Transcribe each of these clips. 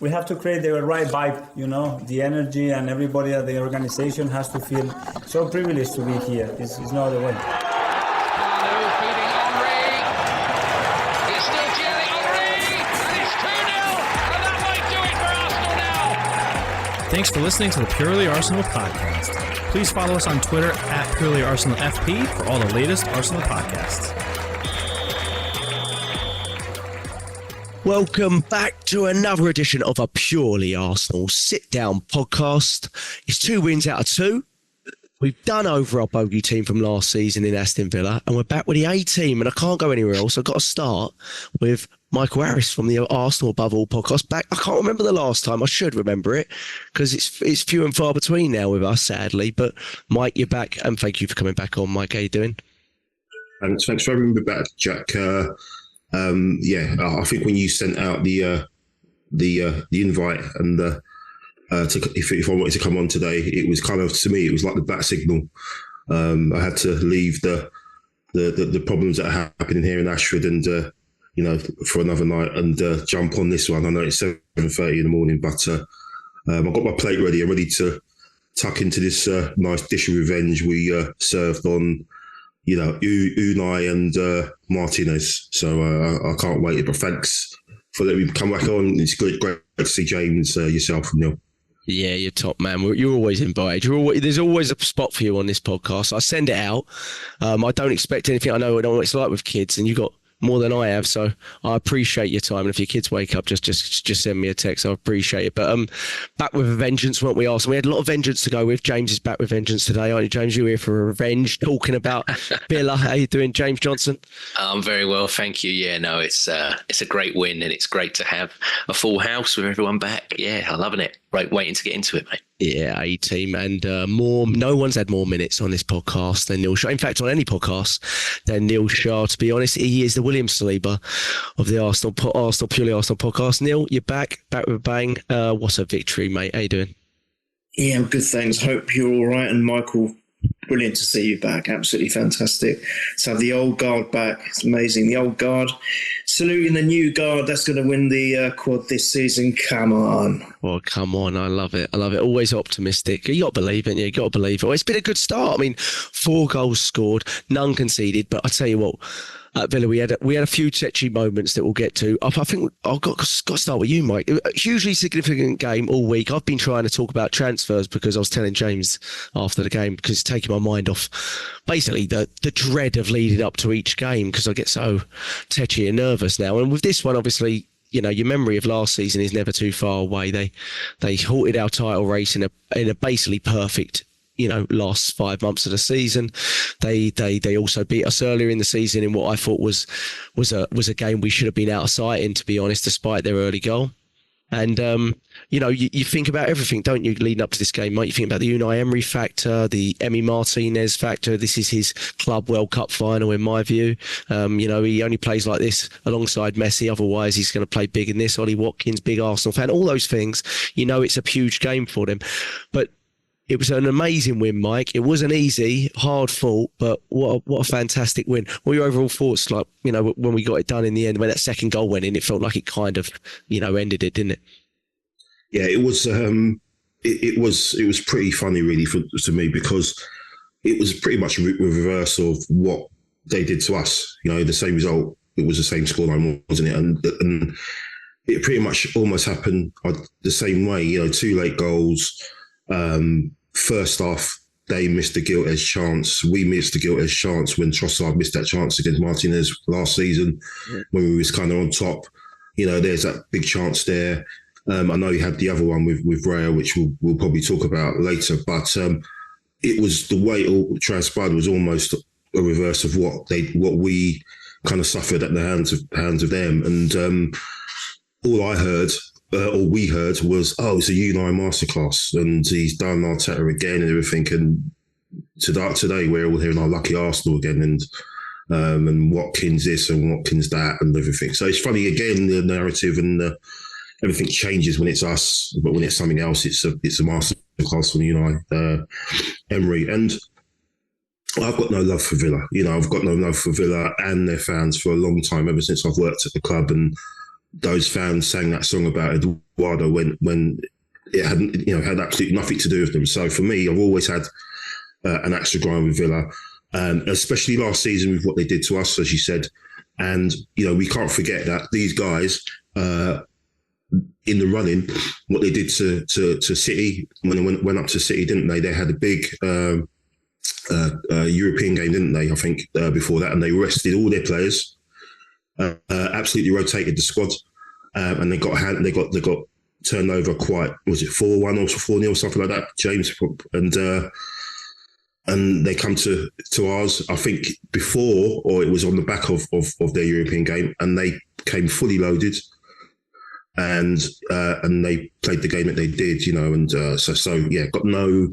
we have to create the right vibe, you know, the energy, and everybody at the organization has to feel so privileged to be here. It's no other way. Thanks for listening to the Purely Arsenal podcast. Please follow us on Twitter at Purely Arsenal FP for all the latest Arsenal podcasts. Welcome back to another edition of a Purely Arsenal sit-down podcast. It's 2 wins out of 2. We've done over our bogey team from last season in Aston Villa, and we're back with the A team, and I can't go anywhere else. I've got to start with Michael Harris from the Arsenal Above All podcast. Back, I can't remember the last time. I should remember it because it's few and far between now with us, sadly. But Mike, you're back, and thank you for coming back on. Mike, how you doing? Thanks for having me back, Jack. I think when you sent out the invite and if I wanted to come on today, it was kind of, to me, it was like the bat signal. I had to leave the problems that are happening here in Ashford and for another night and jump on this one. I know it's 7:30 in the morning, but I've got my plate ready. I'm ready to tuck into this nice dish of revenge we served on, Unai and Martinez. So I can't wait. But thanks for letting me come back on. It's great to see James, yourself, and Neil. Yeah, you're top, man. You're always invited. There's always a spot for you on this podcast. I send it out. I don't expect anything. I know what it's like with kids, and you got more than I have, so I appreciate your time. And if your kids wake up, just send me a text. I appreciate it. But back with a vengeance, weren't we, Arsenal? We had a lot of vengeance to go with. James is back with vengeance today, aren't you, James? You're here for a revenge, talking about Villa. How you doing, James Johnstone? I'm very well, thank you. Yeah, no, it's a great win, and it's great to have a full house with everyone back. Yeah, I'm loving it. Right, waiting to get into it, mate. Yeah, A team, and no one's had more minutes on this podcast than Neil Shah. In fact, on any podcast than Neil Shah, to be honest. He is the William Saliba of the Arsenal Purely Arsenal podcast. Neil, you're back with a bang. What a victory, mate. How you doing? Yeah, I'm good, thanks. Hope you're all right. And Michael, brilliant to see you back. Absolutely fantastic. To have the old guard back, it's amazing. The old guard saluting the new guard that's going to win the quad this season. Come on. Well, come on. I love it. Always optimistic. You got to believe it. You got to believe it. Well, it's been a good start. I mean, 4 goals scored, none conceded. But I tell you what, at Villa, we had a few touchy moments that we'll get to. I think I've got to start with you, Mike. A hugely significant game all week. I've been trying to talk about transfers because I was telling James after the game, because it's taking my mind off basically the dread of leading up to each game, because I get so tetchy and nervous now. And with this one, obviously, your memory of last season is never too far away. They halted our title race in a basically perfect last 5 months of the season. They also beat us earlier in the season in what I thought was a game we should have been out of sight in, to be honest, despite their early goal. And you think about everything, don't you, leading up to this game, Mike? You think about the Unai Emery factor, the Emi Martinez factor. This is his club World Cup final, in my view. He only plays like this alongside Messi. Otherwise, he's going to play big in this. Ollie Watkins, big Arsenal fan. All those things. It's a huge game for them. But it was an amazing win, Mike. It wasn't easy, hard fought, but what a fantastic win. What were your overall thoughts, like, when we got it done in the end, when that second goal went in? It felt like it kind of, ended it, didn't it? Yeah, it was. It was pretty funny, really, to me, because it was pretty much a reverse of what they did to us. The same result. It was the same scoreline, wasn't it? And it pretty much almost happened the same way. 2 late goals. First half, they missed a gilt-edged chance. We missed a gilt-edged chance when Trossard missed that chance against Martinez last season, when we was kind of on top. There's that big chance there. I know you had the other one with Raya, which we'll probably talk about later. But it was, the way it all transpired was almost a reverse of what we kind of suffered at the hands of them. And all I heard, all we heard, was, it's a Unai masterclass, and he's done Arteta again and everything. And today we're all hearing our lucky Arsenal again, and Watkins this and Watkins that and everything. So it's funny, again, the narrative and everything changes when it's us, but when it's something else, it's a masterclass from Unai Emery. And I've got no love for Villa. I've got no love for Villa and their fans for a long time, ever since I've worked at the club. And those fans sang that song about Eduardo when it hadn't, had absolutely nothing to do with them. So for me, I've always had an axe to grind with Villa, especially last season with what they did to us, as you said. And, we can't forget that these guys, in the running, what they did to City, when they went up to City, didn't they? They had a big European game, didn't they? I think before that, and they rested all their players, absolutely rotated the squad, and they got turned over quite, was it 4-1 or 4-0, something like that, James, and they come to ours, I think before, or it was on the back of their European game, and they came fully loaded, and they played the game that they did, and got no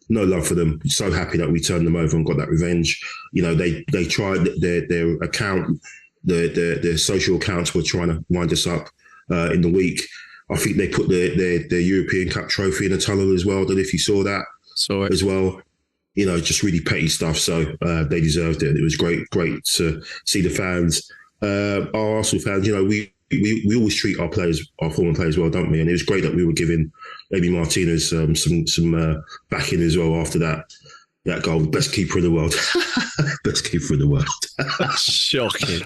love for them. So happy that we turned them over and got that revenge. They tried their account, their social accounts were trying to wind us up in the week. I think they put their European Cup trophy in a tunnel as well. I don't know if you saw that. Saw it as well. Just really petty stuff. So they deserved it. It was great to see the fans, our Arsenal fans. We always treat our players, our former players, well, don't we? And it was great that we were giving maybe Martinez some backing as well after that goal. Best keeper in the world. Best keeper in the world. Shocking.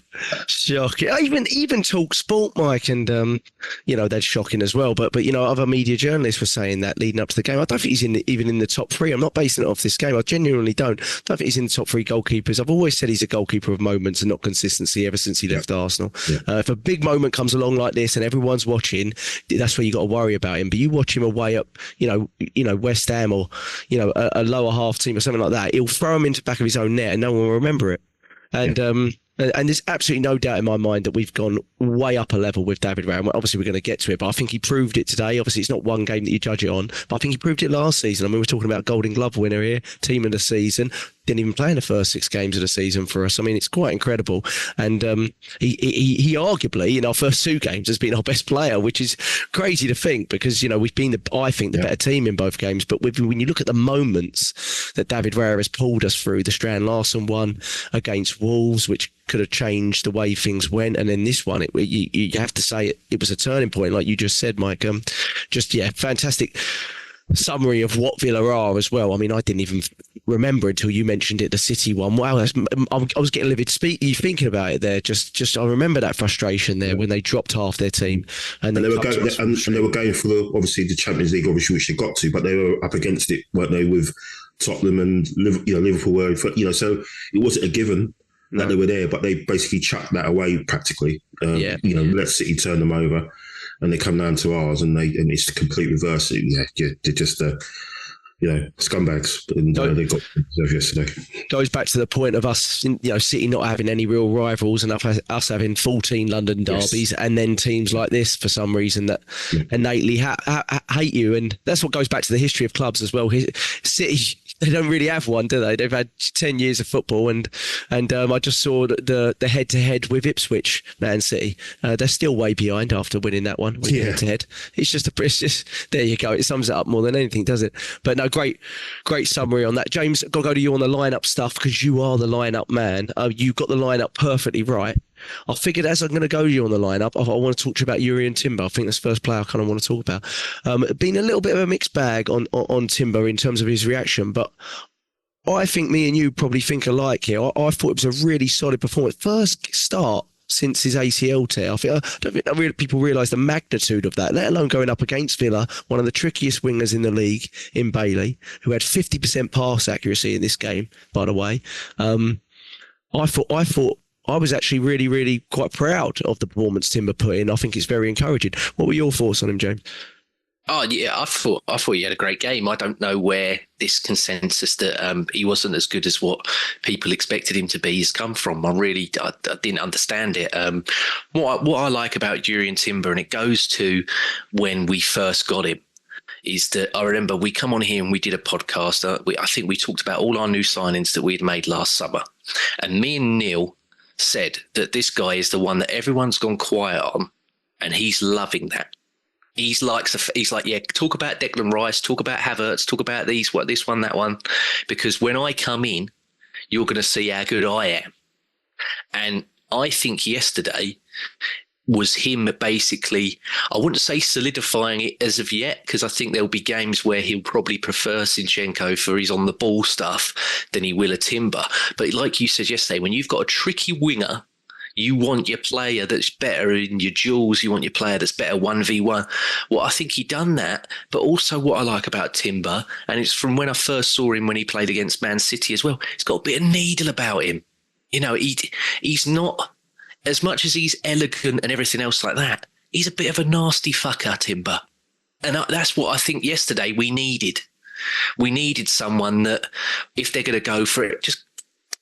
Even Talk Sport, Mike, and they're shocking as well. But other media journalists were saying that leading up to the game. I don't think he's even in the top three. I'm not basing it off this game. I genuinely don't. I don't think he's in the top three goalkeepers. I've always said he's a goalkeeper of moments and not consistency ever since he left Arsenal. Yeah. If a big moment comes along like this and everyone's watching, that's where you got to worry about him. But you watch him away up, West Ham or a lower half team or something like that, he'll throw him into the back of his own net and no one will remember it. And there's absolutely no doubt in my mind that we've gone way up a level with David Raya. Obviously, we're going to get to it, but I think he proved it today. Obviously, it's not one game that you judge it on, but I think he proved it last season. I mean, we're talking about Golden Glove winner here, team of the season. Didn't even play in the first 6 games of the season for us. I mean, it's quite incredible. And he arguably, in our first 2 games, has been our best player, which is crazy to think because, we've been, the better team in both games. But when you look at the moments that David Raya has pulled us through, the Strand Larsen one against Wolves, which could have changed the way things went. And then this one, you have to say it was a turning point, like you just said, Mike. Fantastic summary of what Villa are as well. I mean, I didn't even remember until you mentioned it, the City one. Wow, I was getting livid thinking about it there. Just I remember that frustration there when they dropped half their team and they were going for obviously the Champions League, obviously, which they got to, but they were up against it, weren't they, with Tottenham and Liverpool were, so it wasn't a given that they were there, but they basically chucked that away practically. Let City turn them over, and they come down to ours, and it's the complete reverse. They're just scumbags, and they got deserved yesterday. Goes back to the point of us, City not having any real rivals, and us having 14 London derbies, and then teams like this for some reason that innately hate you, and that's what goes back to the history of clubs as well. City, they don't really have one, do they? They've had 10 years of football, and I just saw the head-to-head with Ipswich, Man City. They're still way behind after winning that one with head-to-head. It's just there you go. It sums it up more than anything, does it? But no, great summary on that. James, got to go to you on the lineup stuff because you are the lineup man. You got the lineup perfectly right. I figured as I'm going to go to you on the lineup, I want to talk to you about Yuri and Timber. I think that's the first player I kind of want to talk about. Been a little bit of a mixed bag on Timber in terms of his reaction, but I think me and you probably think alike here. I thought it was a really solid performance. First start since his ACL tear. I don't think people realise the magnitude of that, let alone going up against Villa, one of the trickiest wingers in the league, in Bailey, who had 50% pass accuracy in this game, by the way. I thought I was actually really, really quite proud of the performance Timber put in. I think it's very encouraging. What were your thoughts on him, James? Oh yeah, I thought he had a great game. I don't know where this consensus that he wasn't as good as what people expected him to be has come from. I didn't understand it. What I like about Yuri and Timber, and it goes to when we first got him, is that I remember we come on here and we did a podcast. I think we talked about all our new signings that we had made last summer, and me and Neil said that this guy is the one that everyone's gone quiet on, and he's loving that. He's like, talk about Declan Rice, talk about Havertz, talk about this one, that one, because when I come in, you're going to see how good I am. And I think yesterday, was him basically, I wouldn't say solidifying it as of yet, because I think there'll be games where he'll probably prefer Zinchenko for his on the ball stuff than he will a Timber. But like you said yesterday, when you've got a tricky winger, you want your player that's better in your duels. You want your player that's better 1v1. Well, I think he done that. But also what I like about Timber, and it's from when I first saw him when he played against Man City as well, he's got a bit of needle about him. You know, he's not, as much as he's elegant and everything else like that, he's a bit of a nasty fucker, Timber. And that's what I think yesterday we needed. We needed someone that, if they're going to go for it, just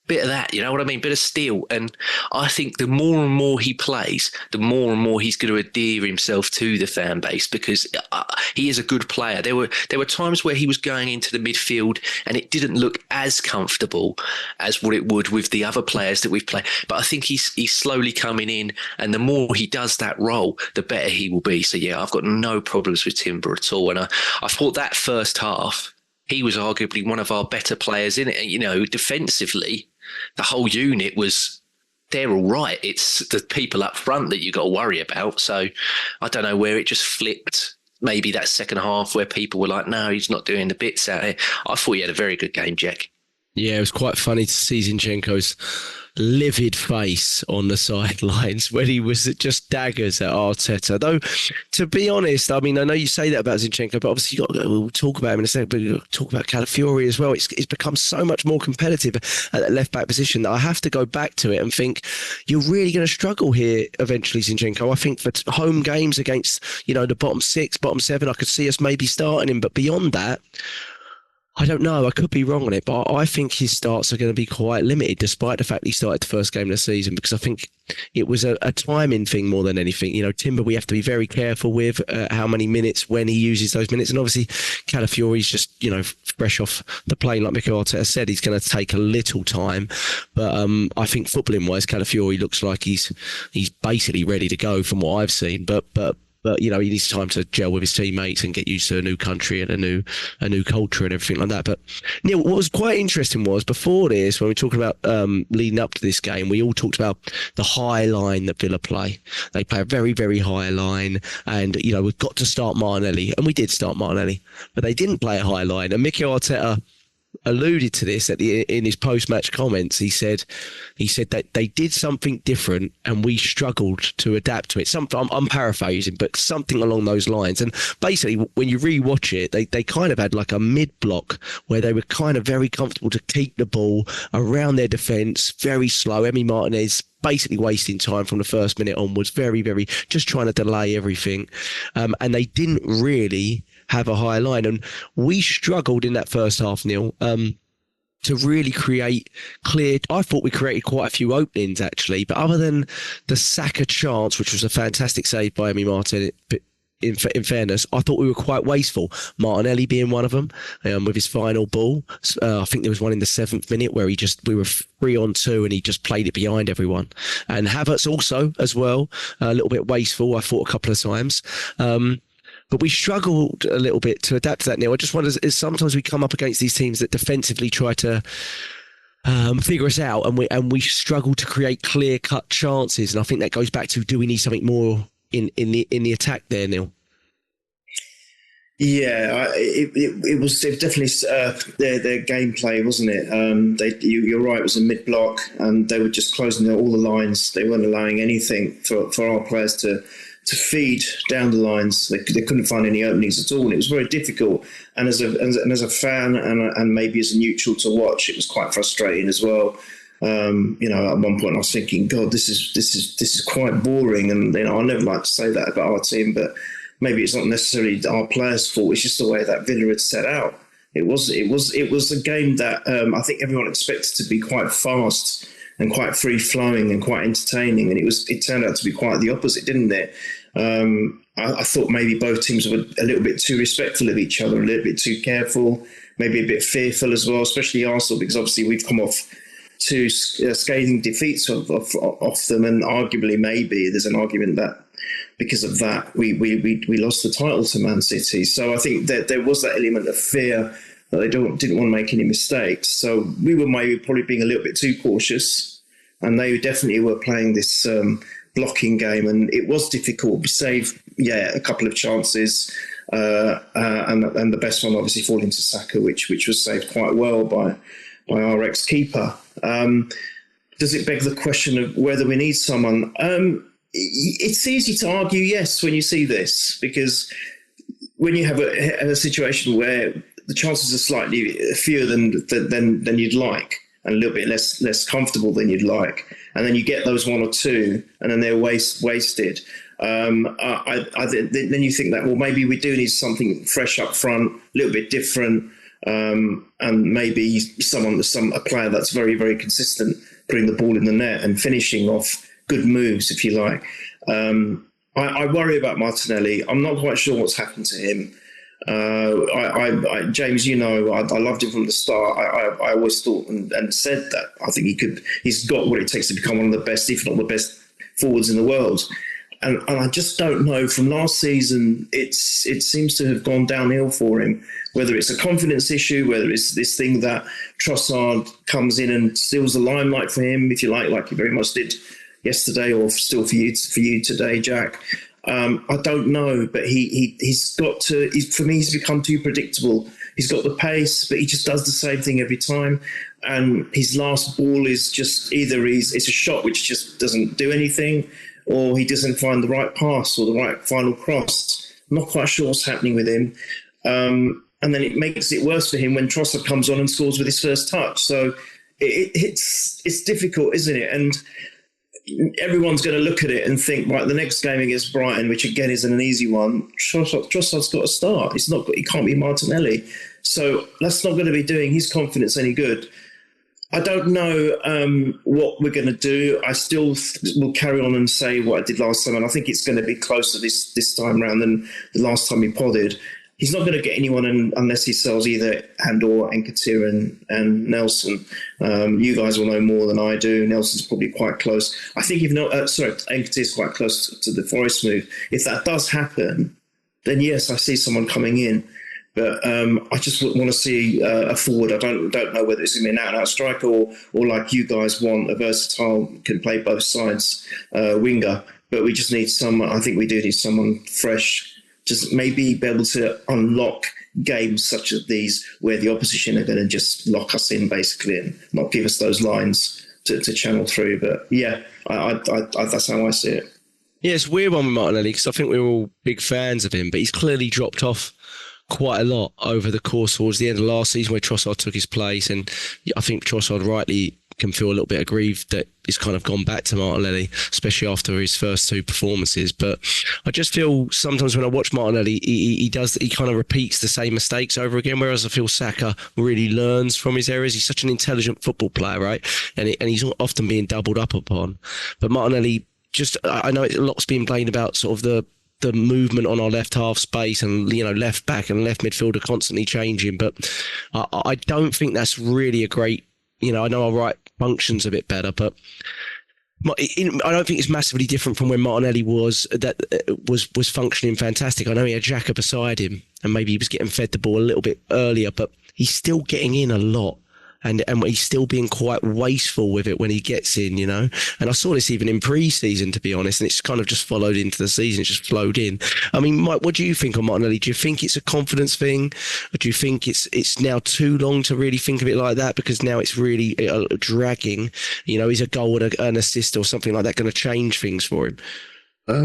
bit of that, you know what I mean? Bit of steel. And I think the more and more he plays, the more and more he's going to endear himself to the fan base, because he is a good player. There were times where he was going into the midfield and it didn't look as comfortable as what it would with the other players that we've played. But I think he's slowly coming in, and the more he does that role, the better he will be. So yeah, I've got no problems with Timber at all. And I thought that first half, he was arguably one of our better players in it. You know, defensively, the whole unit they're all right. It's the people up front that you got to worry about. So I don't know where it just flipped. Maybe that second half where people were like, no, he's not doing the bits out here. I thought he had a very good game, Jack. Yeah, it was quite funny to see Zinchenko's livid face on the sidelines when he was just daggers at Arteta. Though, to be honest, I mean, I know you say that about Zinchenko, but obviously we'll talk about him in a second, but we'll talk about Calafiori as well. It's become so much more competitive at that left-back position that I have to go back to it and think, you're really going to struggle here eventually, Zinchenko. I think for home games against, the bottom 6, bottom 7, I could see us maybe starting him, but beyond that, I don't know. I could be wrong on it, but I think his starts are going to be quite limited, despite the fact he started the first game of the season, because I think it was a timing thing more than anything. Timber, we have to be very careful with how many minutes, when he uses those minutes. And obviously, Calafiori's just, fresh off the plane, like Mikel Arteta said, he's going to take a little time. But I think footballing-wise, Calafiori looks like he's basically ready to go from what I've seen. But he needs time to gel with his teammates and get used to a new country and a new culture and everything like that. But Neil, what was quite interesting was before this, when we were talking about leading up to this game, we all talked about the high line that Villa play. They play a very, very high line, and we've got to start Martinelli, and we did start Martinelli, but they didn't play a high line. And Mikel Arteta alluded to this in his post-match comments. He said that they did something different and we struggled to adapt to it. I'm paraphrasing, but something along those lines. And basically, when you re-watch it, they kind of had like a mid-block where they were kind of very comfortable to keep the ball around their defence, very slow. Emi Martinez basically wasting time from the first minute onwards, very, very, just trying to delay everything. And they didn't really have a high line. And we struggled in that first half, Neil, to really create clear. I thought we created quite a few openings, actually. But other than the Saka chance, which was a fantastic save by Emi Martinez, in fairness, I thought we were quite wasteful. Martinelli being one of them, with his final ball. I think there was one in the 7th minute where we were 3-on-2 and he just played it behind everyone. And Havertz also, as well, a little bit wasteful, I thought, a couple of times. But we struggled a little bit to adapt to that, Neil. I just wonder, is sometimes we come up against these teams that defensively try to figure us out, and we struggle to create clear-cut chances. And I think that goes back to, do we need something more in the attack there, Neil? Yeah, it was definitely their gameplay, wasn't it? You're right, it was a mid-block, and they were just closing all the lines. They weren't allowing anything for our players to feed down the lines. They couldn't find any openings at all, and it was very difficult. And as a fan and maybe as a neutral to watch, it was quite frustrating as well. At one point I was thinking, God, this is quite boring. And I never like to say that about our team, but maybe it's not necessarily our players' fault. It's just the way that Villa had set out. It was a game that I think everyone expected to be quite fast and quite free flowing and quite entertaining, and it turned out to be quite the opposite, didn't it? I thought maybe both teams were a little bit too respectful of each other, a little bit too careful, maybe a bit fearful as well, especially Arsenal, because obviously we've come off two scathing defeats of them, and arguably maybe there's an argument that because of that we lost the title to Man City. So I think that there was that element of fear that they didn't want to make any mistakes. So we were maybe probably being a little bit too cautious, and they definitely were playing this blocking game, and it was difficult. We saved, a couple of chances, and the best one obviously falling to Saka, which was saved quite well by our ex-keeper. Does it beg the question of whether we need someone? It's easy to argue yes when you see this, because when you have a situation where the chances are slightly fewer than you'd like, and a little bit less comfortable than you'd like, and then you get those one or two, and then they're wasted. Then you think that, well, maybe we do need something fresh up front, a little bit different, and maybe a player that's very, very consistent, putting the ball in the net and finishing off good moves, if you like. I worry about Martinelli. I'm not quite sure what's happened to him. James, I loved him from the start. I always thought and said that I think he's got what it takes to become one of the best, if not the best, forwards in the world. And I just don't know. From last season, it seems to have gone downhill for him. Whether it's a confidence issue, whether it's this thing that Trossard comes in and steals the limelight for him, if you like he very much did yesterday, or still for you today, Jack. I don't know, but he's got to. For me, he's become too predictable. He's got the pace, but he just does the same thing every time. And his last ball is just either it's a shot which just doesn't do anything, or he doesn't find the right pass or the right final cross. I'm not quite sure what's happening with him. And then it makes it worse for him when Trossard comes on and scores with his first touch. So it's difficult, isn't it? And everyone's going to look at it and think, right, the next game against Brighton, which again isn't an easy one, Trossard's got to start. He can't be Martinelli. So that's not going to be doing his confidence any good. I don't know what we're going to do. I still will carry on and say what I did last time, and I think it's going to be closer this time round than the last time he podded. He's not going to get anyone unless he sells either Andor, Nketiah and Nelson. You guys will know more than I do. Nelson's probably quite close. I think Nketiah is quite close to the Forest move. If that does happen, then yes, I see someone coming in. But I just want to see a forward. I don't know whether it's going to be an out-and-out striker or like you guys want, a versatile, can play both sides winger. But we just need someone. I think we do need someone fresh. Just maybe be able to unlock games such as these where the opposition are going to just lock us in basically and not give us those lines to channel through. But yeah, I that's how I see it. Yeah, it's a weird one with Martinelli because I think we're all big fans of him, but he's clearly dropped off quite a lot over the course towards the end of last season where Trossard took his place. And I think Trossard rightly can feel a little bit aggrieved that he's kind of gone back to Martinelli, especially after his first two performances. But I just feel sometimes when I watch Martinelli, he kind of repeats the same mistakes over again, whereas I feel Saka really learns from his errors. He's such an intelligent football player, right? And he's often being doubled up upon. But Martinelli, I know a lot's been blamed about sort of the movement on our left half space and, left back and left midfielder constantly changing. But I don't think that's really a great, I know our right functions a bit better, but I don't think it's massively different from when Martinelli was functioning fantastic. I know he had Xhaka beside him and maybe he was getting fed the ball a little bit earlier, but he's still getting in a lot. And he's still being quite wasteful with it when he gets in, And I saw this even in pre-season, to be honest, and it's kind of just followed into the season. It just flowed in. I mean, Mike, what do you think of Martinelli? Do you think it's a confidence thing? Or do you think it's now too long to really think of it like that? Because now it's really dragging. Is a goal and an assist or something like that going to change things for him? I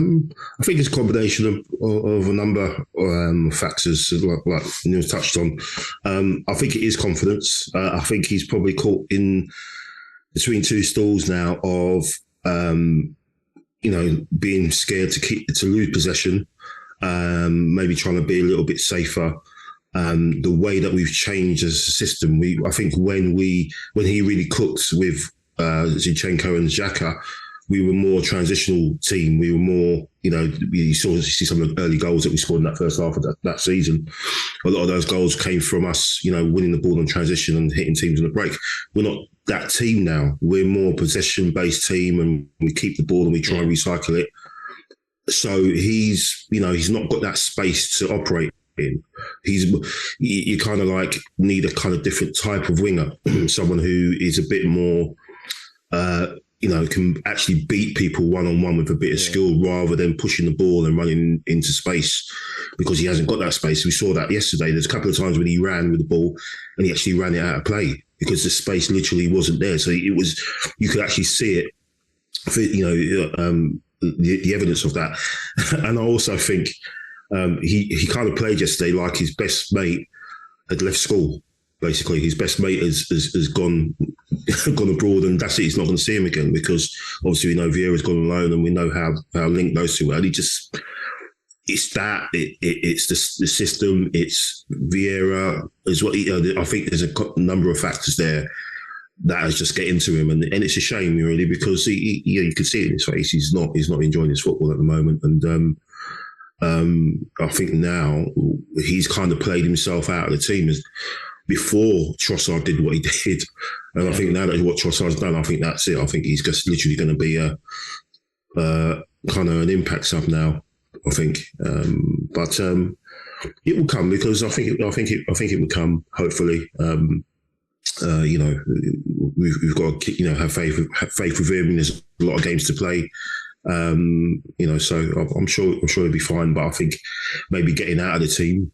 think it's a combination of a number of factors, like Neil touched on. I think it is confidence. I think he's probably caught in between two stools now of, being scared to lose possession, maybe trying to be a little bit safer. The way that we've changed as a system, I think when he really cooked with Zinchenko and Xhaka, we were more transitional team. We were more, you see some of the early goals that we scored in that first half of that season. A lot of those goals came from us, winning the ball on transition and hitting teams on the break. We're not that team now. We're more possession-based team, and we keep the ball and we try and recycle it. So he's not got that space to operate in. You kind of like need a kind of different type of winger, someone who is a bit more can actually beat people one-on-one with a bit of skill rather than pushing the ball and running into space, because he hasn't got that space. We saw that yesterday. There's a couple of times when he ran with the ball and he actually ran it out of play because the space literally wasn't there. So you could actually see it, the evidence of that. And I also think he kind of played yesterday like his best mate had left school. Basically, his best mate has gone abroad, and that's it. He's not going to see him again because obviously we know Vieira's gone on loan, and we know how linked those two are. It's the system. It's Vieira as well. I think there's a number of factors there that has just get into him, and it's a shame really because you can see it in his face. He's not enjoying his football at the moment, and I think now he's kind of played himself out of the team before Trossard did what he did. And I think now that what Trossard's done, I think that's it. I think he's just literally going to be a kind of an impact sub now, I think. But it will come because I think it will come, hopefully. We've got to have faith with him. There's a lot of games to play. So I'm sure he'll be fine. But I think maybe getting out of the team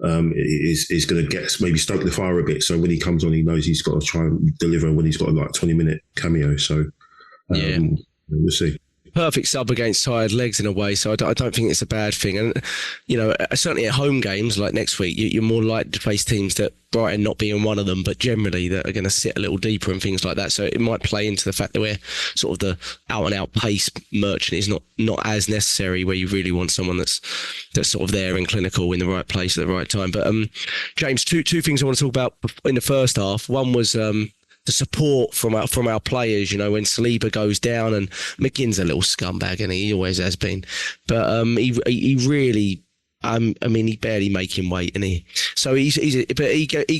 is going to maybe stoke the fire a bit. So when he comes on, he knows he's got to try and deliver when he's got a 20-minute cameo. So we'll see. Perfect sub against tired legs in a way, so I don't think it's a bad thing. And certainly at home games like next week, you're more likely to face teams that Brighton not being one of them, but generally that are going to sit a little deeper and things like that. So it might play into the fact that we're sort of the out and out pace merchant is not as necessary, where you really want someone that's sort of there and clinical in the right place at the right time. But James, two things I want to talk about in the first half. One was the support from our players, when Saliba goes down, and McGinn's a little scumbag, and he always has been. But he really, he barely make him wait, and he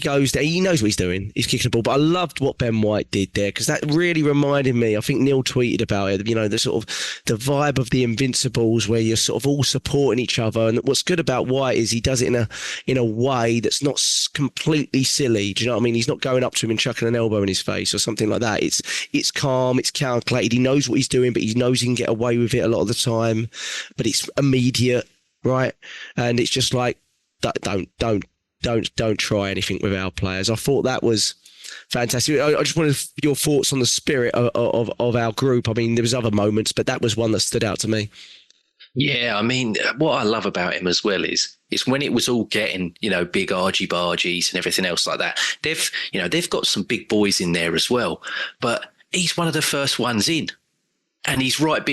goes there. He knows what he's doing. He's kicking the ball. But I loved what Ben White did there, because that really reminded me. I think Neil tweeted about it. The sort of the vibe of the Invincibles, where you're sort of all supporting each other. And what's good about White is he does it in a way that's not completely silly. Do you know what I mean? He's not going up to him and chucking an elbow in his face or something like that. It's calm. It's calculated. He knows what he's doing, but he knows he can get away with it a lot of the time. But it's immediate. Right, and it's just like don't try anything with our players. I thought that was fantastic. I just wanted your thoughts on the spirit of our group. I mean, there was other moments, but that was one that stood out to me. Yeah, what I love about him as well is when it was all getting, big argy-bargies and everything else like that. They've got some big boys in there as well, but he's one of the first ones in. And he's right,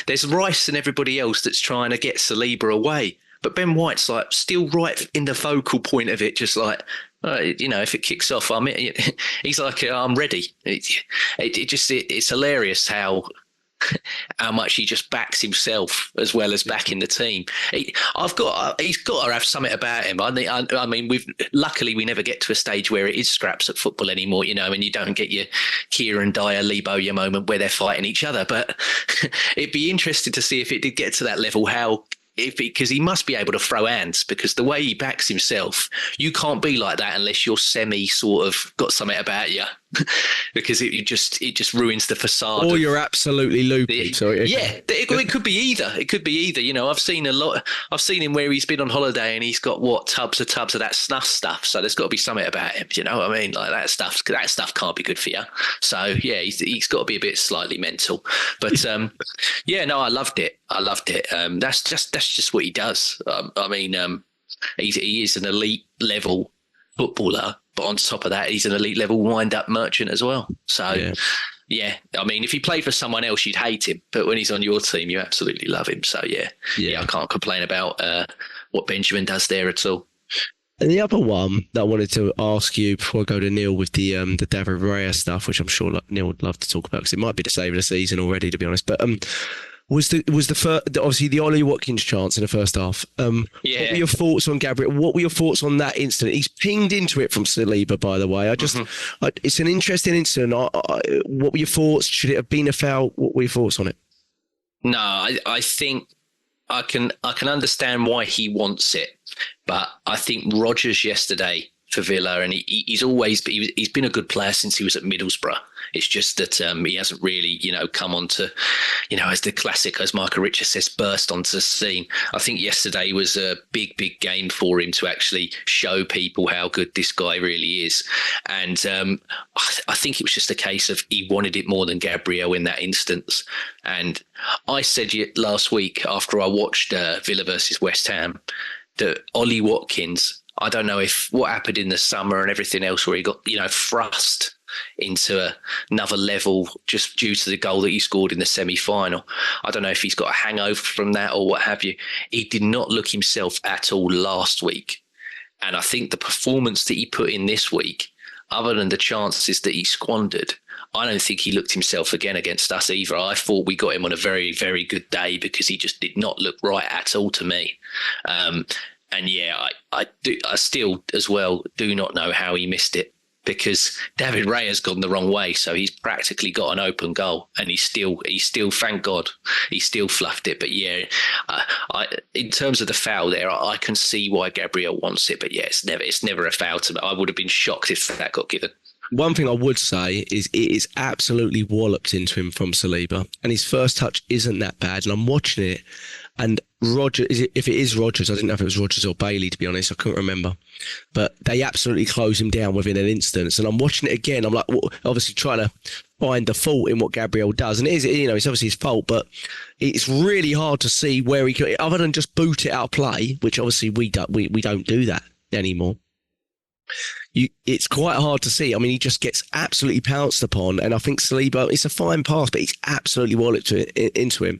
there's Rice and everybody else that's trying to get Saliba away. But Ben White's like still right in the focal point of it, just like, if it kicks off, he's like, I'm ready. It's hilarious how much he just backs himself as well as backing the team. He's got to have something about him. Luckily we never get to a stage where it is scraps at football anymore, and you don't get your Kieran Dyer, Lee Bowyer moment where they're fighting each other. But it'd be interesting to see if it did get to that level, because he must be able to throw hands, because the way he backs himself, you can't be like that unless you're semi sort of got something about you, because it just ruins the facade. Or you're absolutely loopy. It could be either. It could be either. I've seen him where he's been on holiday and he's got tubs of that snuff stuff. So there's got to be something about him. You know what I mean? Like that stuff can't be good for you. So yeah, he's got to be a bit slightly mental. But I loved it. That's just what he does. He is an elite level footballer, but on top of that, he's an elite level wind-up merchant as well. So, yeah. If he played for someone else, you'd hate him. But when he's on your team, you absolutely love him. So, yeah, I can't complain about what Benjamin does there at all. And the other one that I wanted to ask you before I go to Neil with the David Raya stuff, which I'm sure Neil would love to talk about because it might be the save of the season already, to be honest. But was the first, obviously the Ollie Watkins chance in the first half. What were your thoughts on Gabriel? What were your thoughts on that incident? He's pinged into it from Saliba, by the way. It's an interesting incident. What were your thoughts? Should it have been a foul? What were your thoughts on it? No, I think I can understand why he wants it, but I think Rodgers yesterday for Villa, and he's been a good player since he was at Middlesbrough. It's just that he hasn't really, come on to, as the classic, as Michael Richards says, burst onto the scene. I think yesterday was a big game for him to actually show people how good this guy really is. And I think it was just a case of he wanted it more than Gabriel in that instance. And I said last week after I watched Villa versus West Ham that Ollie Watkins, I don't know if what happened in the summer and everything else where he got, thrust into another level just due to the goal that he scored in the semi-final. I don't know if he's got a hangover from that or what have you. He did not look himself at all last week. And I think the performance that he put in this week, other than the chances that he squandered, I don't think he looked himself again against us either. I thought we got him on a very, very good day because he just did not look right at all to me. And yeah, I still as well do not know how he missed it, because David Ray has gone the wrong way. So he's practically got an open goal and he's still, thank God, he still fluffed it. But yeah, in terms of the foul there, I can see why Gabriel wants it. But yeah, it's never a foul to me. I would have been shocked if that got given. One thing I would say is it is absolutely walloped into him from Saliba, and his first touch isn't that bad. And I'm watching it, and if it is Rodgers, I didn't know if it was Rodgers or Bailey, to be honest, I couldn't remember. But they absolutely close him down within an instant. And I'm watching it again. I'm like, obviously trying to find the fault in what Gabriel does, and it is, it's obviously his fault, but it's really hard to see where he could, other than just boot it out of play, which obviously we don't do that anymore. It's quite hard to see. I mean, he just gets absolutely pounced upon, and I think Saliba, it's a fine pass, but he's absolutely walloped into him.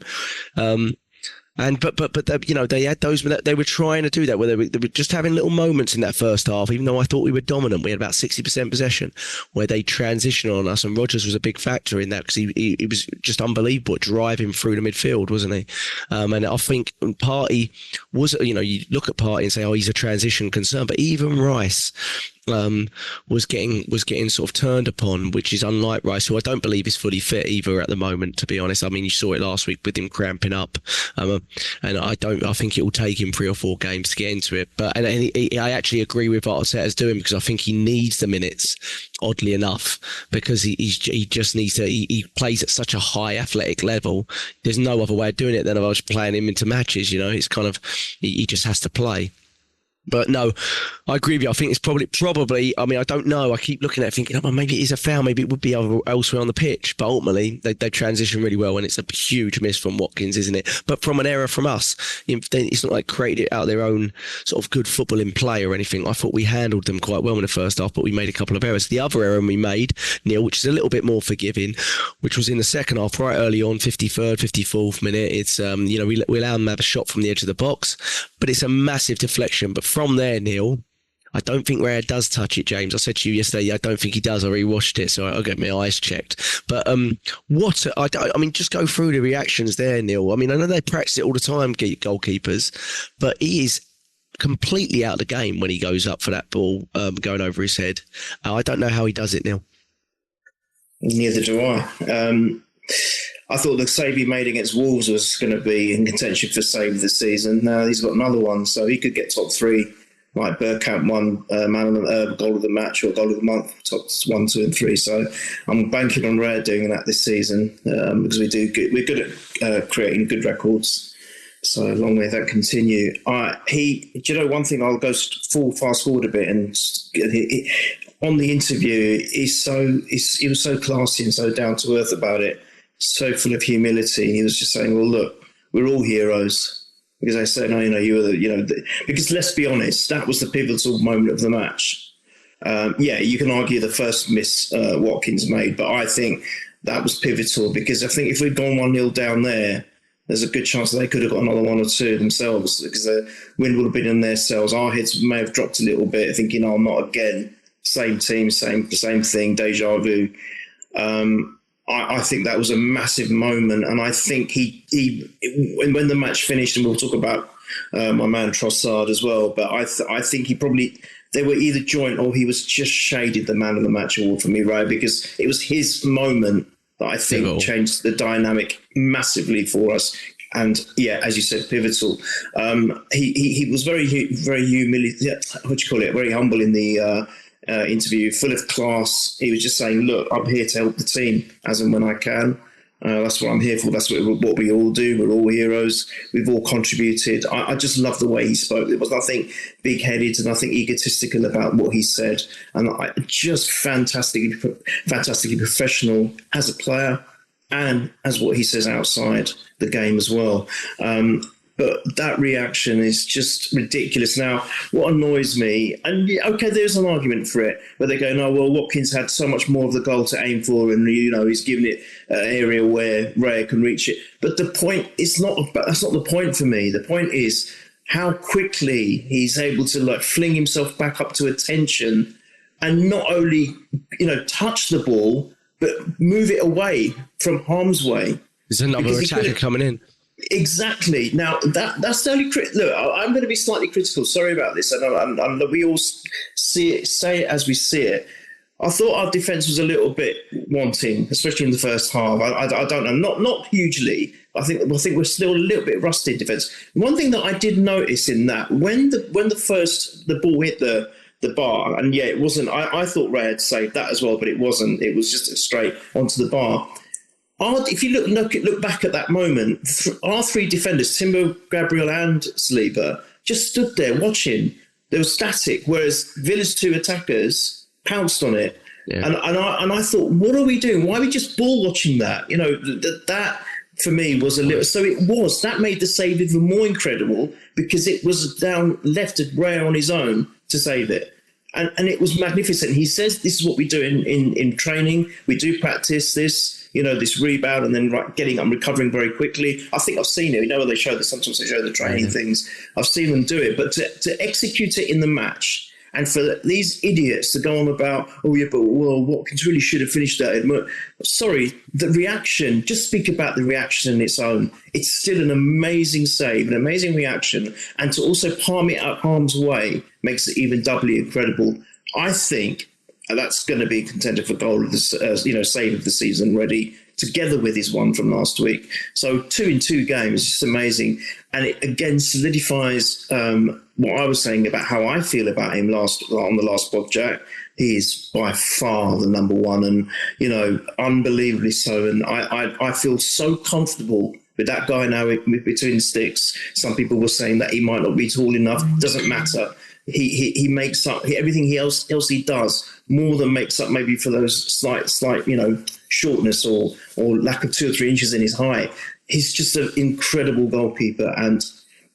But they had those, they were trying to do that, where they were just having little moments in that first half, even though I thought we were dominant. We had about 60% possession, where they transitioned on us, and Rodgers was a big factor in that, because he was just unbelievable at driving through the midfield, wasn't he? And I think Partey was, you look at Partey and say, oh, he's a transition concern, but even Rice was getting sort of turned upon, which is unlike Rice, who I don't believe is fully fit either at the moment, to be honest. I mean, you saw it last week with him cramping up, and I think it will take him 3 or 4 games to get into it. But I actually agree with what Arteta's doing, because I think he needs the minutes, oddly enough, because he just needs to. He plays at such a high athletic level. There's no other way of doing it than if I was playing him into matches. It's kind of he just has to play. But no, I agree with you. I think it's probably. I mean, I don't know. I keep looking at it thinking, oh, maybe it is a foul. Maybe it would be elsewhere on the pitch. But ultimately, they transition really well, and it's a huge miss from Watkins, isn't it? But from an error from us, it's not like created it out of their own sort of good footballing play or anything. I thought we handled them quite well in the first half, but we made a couple of errors. The other error we made, Neil, which is a little bit more forgiving, which was in the second half, right early on, 53rd, 54th minute. It's we allow them to have a shot from the edge of the box, but it's a massive deflection. But from there, Neil, I don't think Raya does touch it, James. I said to you yesterday, I don't think he does. I rewatched it, so I'll get my eyes checked. But I mean, just go through the reactions there, Neil. I mean, I know they practice it all the time, goalkeepers, but he is completely out of the game when he goes up for that ball going over his head. I don't know how he does it, Neil. Neither do I. I thought the save he made against Wolves was going to be in contention for save this season. Now he's got another one, so he could get top 3. Like Bergkamp won goal of the match or goal of the month, top 1, 2, and 3. So I'm banking on Rare doing that this season, because we're good at creating good records. So long may that continue. One thing, I'll go fast forward a bit, and on the interview, he was so classy and so down to earth about it. So full of humility, and he was just saying, well, look, we're all heroes, because I said, no, you were because let's be honest, that was the pivotal moment of the match. You can argue the first miss Watkins made, but I think that was pivotal, because I think if we'd gone 1-0 down there's a good chance that they could have got another 1 or 2 themselves, because the wind would have been in their sails. Our heads may have dropped a little bit, thinking, oh, not again, same team, same thing, deja vu. I think that was a massive moment, and I think when the match finished, and we'll talk about my man Trossard as well, but I think they were either joint, or he was just shaded the man of the match award for me, right? Because it was his moment that I think changed the dynamic massively for us. And yeah, as you said, pivotal. He was very humble in the interview, full of class. He was just saying, look, I'm here to help the team as and when I can. That's what I'm here for. That's what we all do. We're all heroes. We've all contributed. I just love the way he spoke. There was nothing big-headed and nothing egotistical about what he said. And just fantastically professional as a player and as what he says outside the game as well. But that reaction is just ridiculous. Now, what annoys me, and okay, there's an argument for it, where they go, no, well, Watkins had so much more of the goal to aim for, and he's given it an area where Raya can reach it. But the point is that's not the point for me. The point is how quickly he's able to fling himself back up to attention and not only touch the ball, but move it away from harm's way. There's another attacker coming in. Exactly. Now that's the only look. I'm going to be slightly critical. Sorry about this. We all say it as we see it. I thought our defence was a little bit wanting, especially in the first half. I don't know, not hugely. I think we're still a little bit rusty in defence. One thing that I did notice in that when the ball hit the bar, and it wasn't. I thought Ray had saved that as well, but it wasn't. It was just straight onto the bar. If you look back at that moment, our three defenders, Timber, Gabriel and Saliba, just stood there watching. They were static, whereas Villa's two attackers pounced on it. Yeah. And I thought, what are we doing? Why are we just ball watching that? That for me was a little... So that made the save even more incredible because it was down left of Ray on his own to save it. And it was magnificent. He says this is what we do in training. We do practice this, this rebound and then getting up and recovering very quickly. I think I've seen it. When they show sometimes they show the training things. I've seen them do it. But to execute it in the match and for these idiots to go on about, Watkins really should have finished that. Sorry, the reaction, just speak about the reaction in its own. It's still an amazing save, an amazing reaction. And to also palm it out harm's way makes it even doubly incredible. I think that's going to be a contender for goal of the save of the season already, together with his one from last week. So 2 in 2 games is just amazing. And it again solidifies what I was saying about how I feel about him on the last pod, Jack. He is by far the number one and, unbelievably so. And I feel so comfortable with that guy now between the sticks. Some people were saying that he might not be tall enough. Doesn't matter. He makes up everything else he does more than makes up maybe for those slight shortness or lack of 2 or 3 inches in his height. He's just an incredible goalkeeper and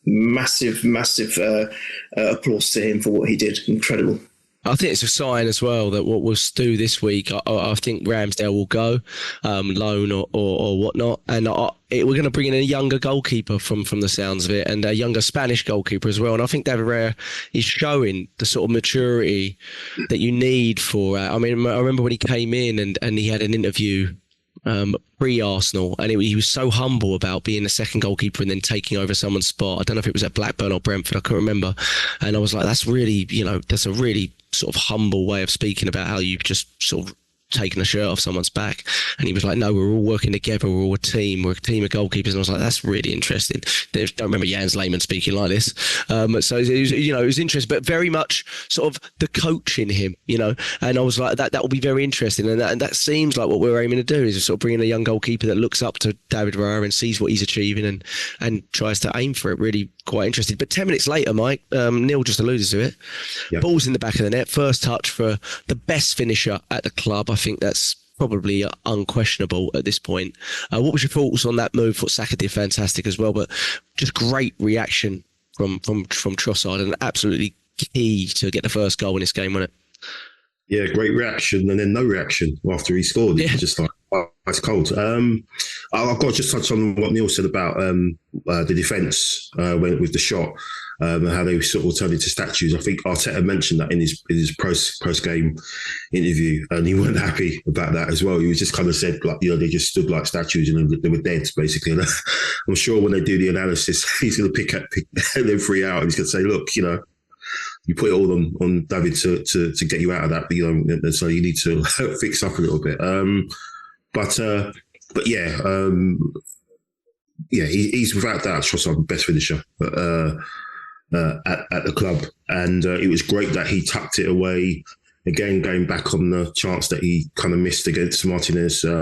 massive applause to him for what he did. Incredible. I think it's a sign as well that what we'll do this week, I think Ramsdale will go loan or whatnot, and we're going to bring in a younger goalkeeper from the sounds of it, and a younger Spanish goalkeeper as well. And I think David Raya is showing the sort of maturity that you need for. I remember when he came in and he had an interview pre-Arsenal, and he was so humble about being the second goalkeeper and then taking over someone's spot. I don't know if it was at Blackburn or Brentford, I can't remember. And I was like, that's really, that's a really sort of humble way of speaking about how you've just sort of taking a shirt off someone's back. And he was like, no, we're all working together, we're all a team of goalkeepers. And I was like, that's really interesting. I don't remember Jens Lehmann speaking like this. So it was interesting, but very much sort of the coach in him, and I was like, that will be very interesting. And that seems like what we're aiming to do is sort of bring in a young goalkeeper that looks up to David Raya and sees what he's achieving and tries to aim for it. Really quite interesting. But 10 minutes later, Mike, Neil just alluded to it. Yep. Ball's in the back of the net, first touch for the best finisher at the club. I think that's probably unquestionable at this point. What was your thoughts on that move? Thought Saka did fantastic as well, but just great reaction from Trossard and absolutely key to get the first goal in this game, wasn't it? Yeah, great reaction and then no reaction after he scored. Yeah. Just like, it's cold. I've got to just touch on what Neil said about the defence with the shot and how they sort of turned into statues. I think Arteta mentioned that in his post-game interview, and he wasn't happy about that as well. He was just kind of said, they just stood like statues and they were dead, basically. And I'm sure when they do the analysis, he's going to pick them 3 out and he's going to say, look, you put it all on David to get you out of that, but, so you need to fix up a little bit. But yeah, he's without doubt Trossard the best finisher at the club, and it was great that he tucked it away again, going back on the chance that he kind of missed against Martinez at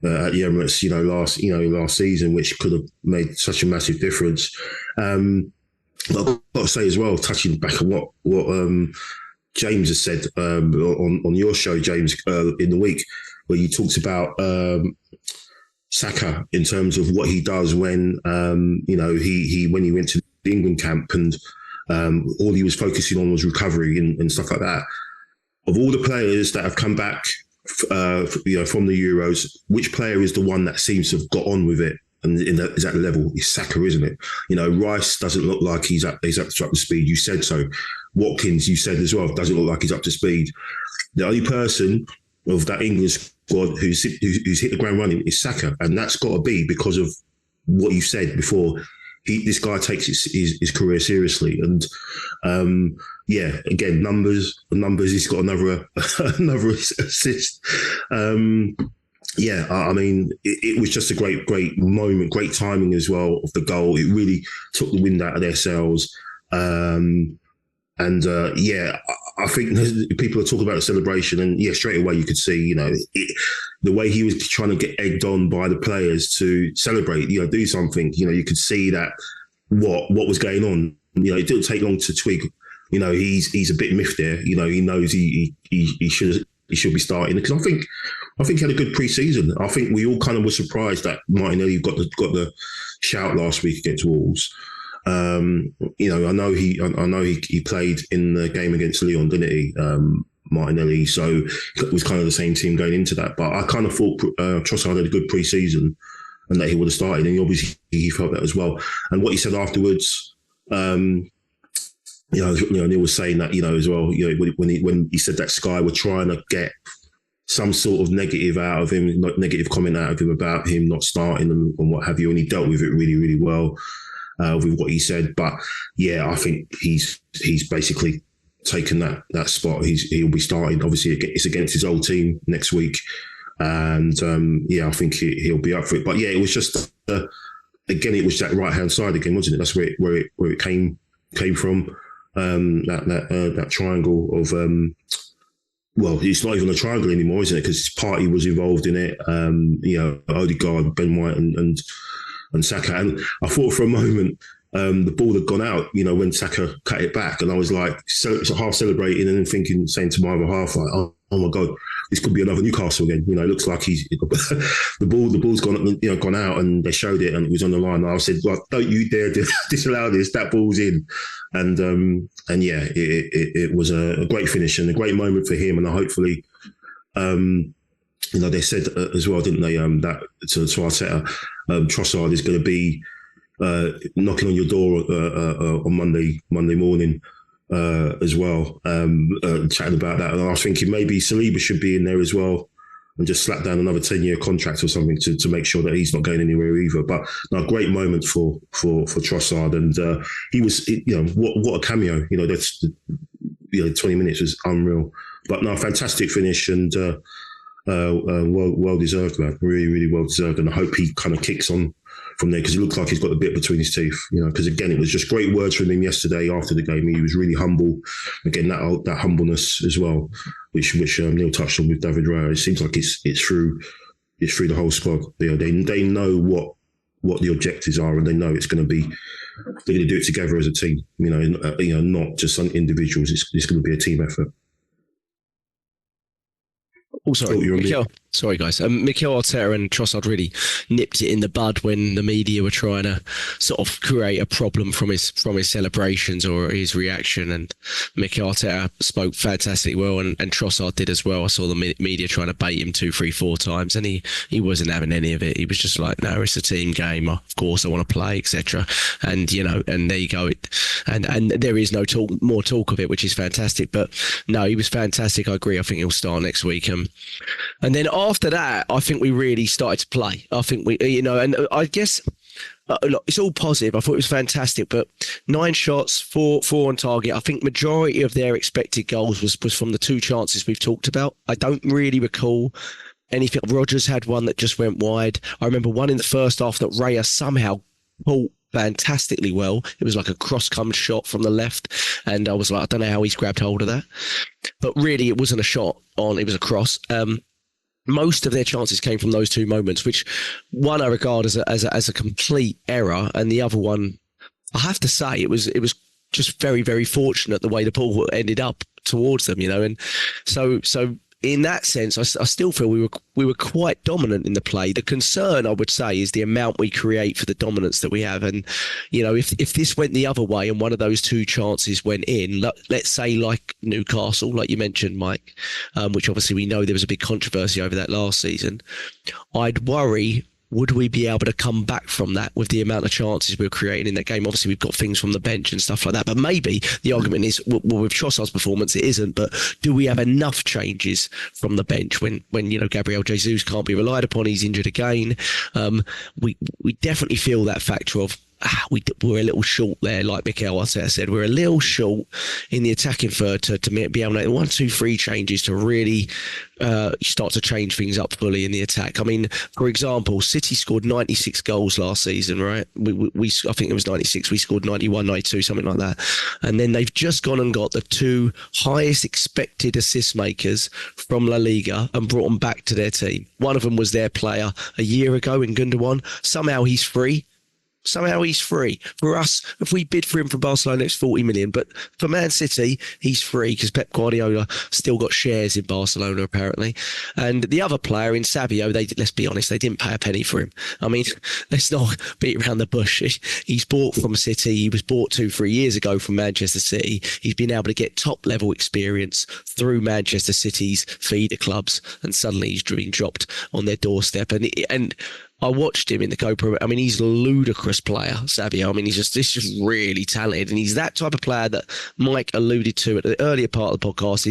the Emirates, last season, which could have made such a massive difference. But I've got to say as well, touching back on what James has said on your show, James, in the week, where you talked about Saka in terms of what he does when he when he went to the England camp and all he was focusing on was recovery and stuff like that. Of all the players that have come back, from the Euros, which player is the one that seems to have got on with it and is at the level? It's Saka, isn't it? Rice doesn't look like he's up to speed. You said so. Watkins, you said as well, doesn't look like he's up to speed. The only person of that England squad who's hit the ground running is Saka, and that's got to be because of what you said before. This guy takes his career seriously, and again, numbers. He's got another assist. I mean, it was just a great moment, great timing as well of the goal. It really took the wind out of their sails. I think people are talking about the celebration, and straight away you could see, the way he was trying to get egged on by the players to celebrate, do something. You could see that what was going on. It didn't take long to twig. He's a bit miffed there. He knows he should be starting, because I think he had a good pre-season. I think we all kind of were surprised that Martinelli got the shout last week against Wolves. I know he played in the game against Lyon, didn't he, Martinelli? So it was kind of the same team going into that. But I kind of thought Trossard had a good pre-season and that he would have started, and obviously he felt that as well. And what he said afterwards, Neil was saying that as well. When he said that Sky were trying to get some sort of negative out of him, negative comment out of him about him not starting and what have you, and he dealt with it really, really well. With what he said, but I think he's basically taken that spot. He'll be starting. Obviously, it's against his old team next week, and I think he'll be up for it. But it was just again, it was that right hand side again, wasn't it? That's where it came from. That triangle of it's not even a triangle anymore, isn't it? Because Partey was involved in it. Odegaard, Ben White, and Saka. And I thought for a moment the ball had gone out, when Saka cut it back, and I was like half celebrating and then saying to my other half, like, oh my God, this could be another Newcastle again. It looks like he's the ball's gone out, and they showed it and it was on the line. And I said, well, don't you dare disallow this. That ball's in. And it was a great finish and a great moment for him. And hopefully, they said as well, didn't they, that to Arteta, Trossard is going to be knocking on your door on Monday morning as well, chatting about that. And I was thinking maybe Saliba should be in there as well and just slap down another 10-year contract or something to make sure that he's not going anywhere either. But no, great moment for Trossard, and he was, what a cameo. That's 20 minutes was unreal. But no, fantastic finish, and well deserved, man. Really, really well deserved. And I hope he kind of kicks on from there, because he looks like he's got a bit between his teeth. Because again, it was just great words from him yesterday after the game. He was really humble. Again, that humbleness as well, which Neil touched on with David Raya. It seems like it's through the whole squad. They know what the objectives are, and they know they're going to do it together as a team. Not just some individuals. It's going to be a team effort. Oh, sorry, sorry, guys. Mikel Arteta and Trossard really nipped it in the bud when the media were trying to sort of create a problem from his celebrations or his reaction. And Mikel Arteta spoke fantastically well, and Trossard did as well. I saw the media trying to bait him 2, 3, 4 times, and he wasn't having any of it. He was just like, no, it's a team game. Of course, I want to play, etc. And and there you go. And there is no more talk of it, which is fantastic. But no, he was fantastic. I agree. I think he'll start next week. And then after that, I think we really started to play. I think we, and I guess look, it's all positive. I thought it was fantastic, but 9 shots, 4 on target. I think majority of their expected goals was from the 2 chances we've talked about. I don't really recall anything. Rodgers had one that just went wide. I remember one in the first half that Raya somehow fantastically well. It was like a cross-come shot from the left, and I was like, I don't know how he's grabbed hold of that. But really, it wasn't a shot on, it was a cross. Most of their chances came from those two moments, which one I regard as a complete error, and the other one, I have to say, it was just very, very fortunate the way the ball ended up towards them, and so in that sense, I still feel we were quite dominant in the play. The concern, I would say, is the amount we create for the dominance that we have. And, if this went the other way and one of those two chances went in, let's say like Newcastle, like you mentioned, Mike, which obviously we know there was a big controversy over that last season, I'd worry, would we be able to come back from that with the amount of chances we were creating in that game? Obviously, we've got things from the bench and stuff like that, but maybe the argument is, well, with Trossard's performance, it isn't, but do we have enough changes from the bench when Gabriel Jesus can't be relied upon, he's injured again? We definitely feel that factor of, we're a little short there, like Mikel Arteta said. We're a little short in the attacking third to be able to make 1, 2, 3 changes to really start to change things up fully in the attack. I mean, for example, City scored 96 goals last season, right? We I think it was 96. We scored 91, 92, something like that. And then they've just gone and got the 2 highest expected assist makers from La Liga and brought them back to their team. One of them was their player a year ago in Gundogan. Somehow he's free. For us, if we bid for him from Barcelona, it's 40 million. But for Man City, he's free because Pep Guardiola still got shares in Barcelona, apparently. And the other player in Savio, let's be honest, they didn't pay a penny for him. I mean, let's not beat around the bush. He's bought from City. He was bought 2-3 years ago from Manchester City. He's been able to get top-level experience through Manchester City's feeder clubs, and suddenly he's been dropped on their doorstep. And I watched him in the Copa. I mean, he's a ludicrous player, Savio. I mean, he's just really talented. And he's that type of player that Mike alluded to at the earlier part of the podcast.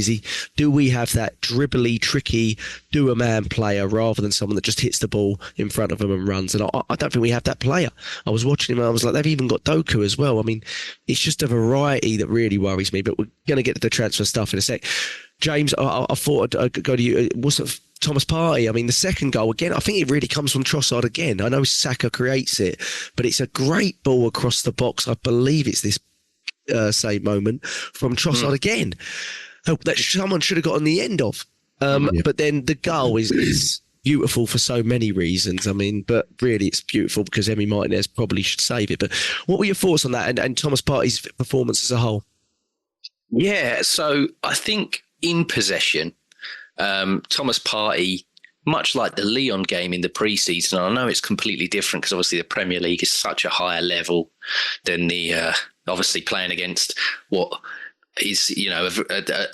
Do we have that dribbly, tricky, do-a-man player rather than someone that just hits the ball in front of him and runs? And I don't think we have that player. I was watching him and I was like, they've even got Doku as well. I mean, it's just a variety that really worries me. But we're going to get to the transfer stuff in a sec. James, I thought I'd go to you. What's it? Thomas Partey, I mean, the second goal, again, I think it really comes from Trossard again. I know Saka creates it, but it's a great ball across the box. I believe it's this same moment from Trossard again. That someone should have got on the end of. But then the goal is beautiful for so many reasons. I mean, but really it's beautiful because Emi Martinez probably should save it. But what were your thoughts on that and Thomas Partey's performance as a whole? Yeah, so I think in possession, Thomas Partey, much like the Lyon game in the pre-season, I know it's completely different because obviously the Premier League is such a higher level than the obviously playing against what is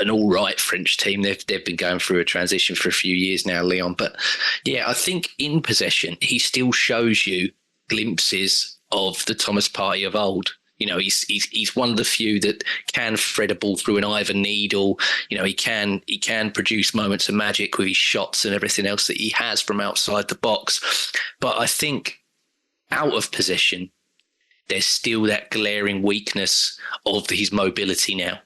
an all right French team. They've been going through a transition for a few years now, Lyon. But yeah, I think in possession he still shows you glimpses of the Thomas Partey of old. He's one of the few that can thread a ball through an Ivan needle. He can produce moments of magic with his shots and everything else that he has from outside the box. But I think out of possession, there's still that glaring weakness of his mobility now.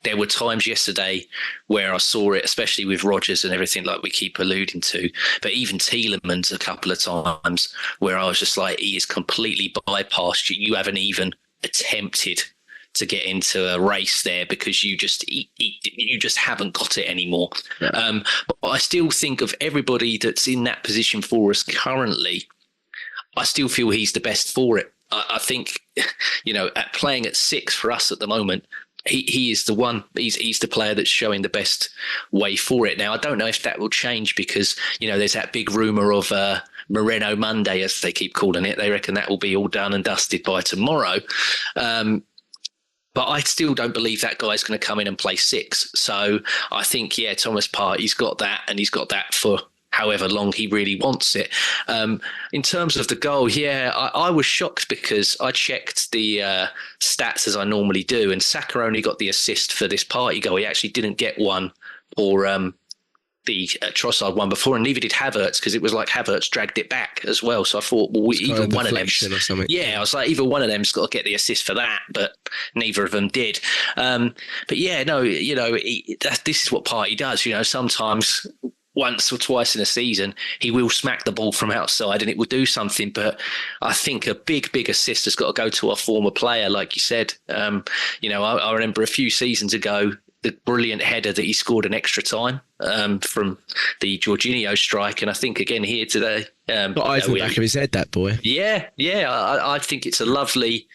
There were times yesterday where I saw it, especially with Rodgers and everything like we keep alluding to, but even Tielemans a couple of times where I was just like, he is completely bypassed you. You haven't even attempted to get into a race there because you just haven't got it anymore. Yeah. But I still think of everybody that's in that position for us currently, I still feel he's the best for it. I think, at playing at 6 for us at the moment, he is the one. He's the player that's showing the best way for it. Now, I don't know if that will change because, there's that big rumour of Moreno Monday, as they keep calling it. They reckon that will be all done and dusted by tomorrow. But I still don't believe that guy's going to come in and play 6. So I think, Thomas Partey's got that, and he's got that for however long he really wants it. In terms of the goal, I was shocked because I checked the stats as I normally do, and Saka only got the assist for this Partey goal. He actually didn't get one or the Trossard one before, and neither did Havertz because it was like Havertz dragged it back as well. So I thought, either one of them. Yeah, I was like, either one of them's got to get the assist for that, but neither of them did. But this is what Partey does. Sometimes once or twice in a season, he will smack the ball from outside and it will do something. But I think a big assist has got to go to our former player, like you said. I remember a few seasons ago, the brilliant header that he scored in extra time from the Jorginho strike. And I think again here today. Got eyes in the back of his head, that boy. Yeah. I think it's a lovely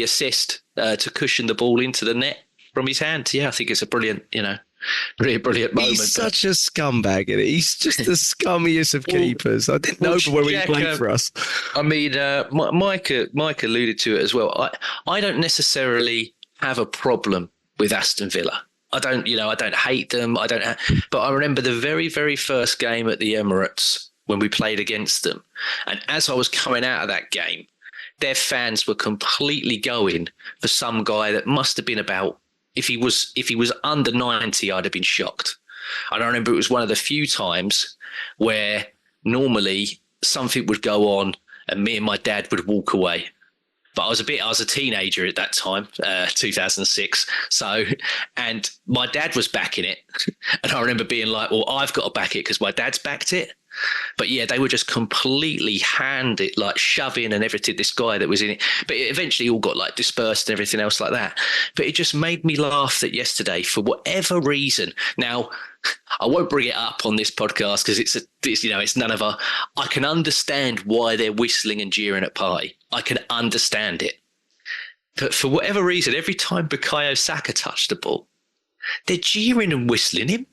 assist to cushion the ball into the net from his hand. Yeah, I think it's a brilliant, brilliant moment. He's such a scumbag, isn't he? He's just the scummiest of keepers. I didn't know when he played for us. I mean, Mike alluded to it as well. I don't necessarily have a problem with Aston Villa. I don't hate them. But I remember the very, very first game at the Emirates when we played against them. And as I was coming out of that game, their fans were completely going for some guy that must have been about, if he was under 90, I'd have been shocked. And I remember it was one of the few times where normally something would go on and me and my dad would walk away. But I was a teenager at that time, 2006. So, and my dad was backing it. And I remember being like, well, I've got to back it because my dad's backed it. But yeah, they were just completely shoving and everything, this guy that was in it. But it eventually all got like dispersed and everything else like that. But it just made me laugh that yesterday, for whatever reason. Now, I won't bring it up on this podcast because it's none of our. I can understand why they're whistling and jeering at Partey. I can understand it. But for whatever reason, every time Bukayo Saka touched the ball, they're jeering and whistling him.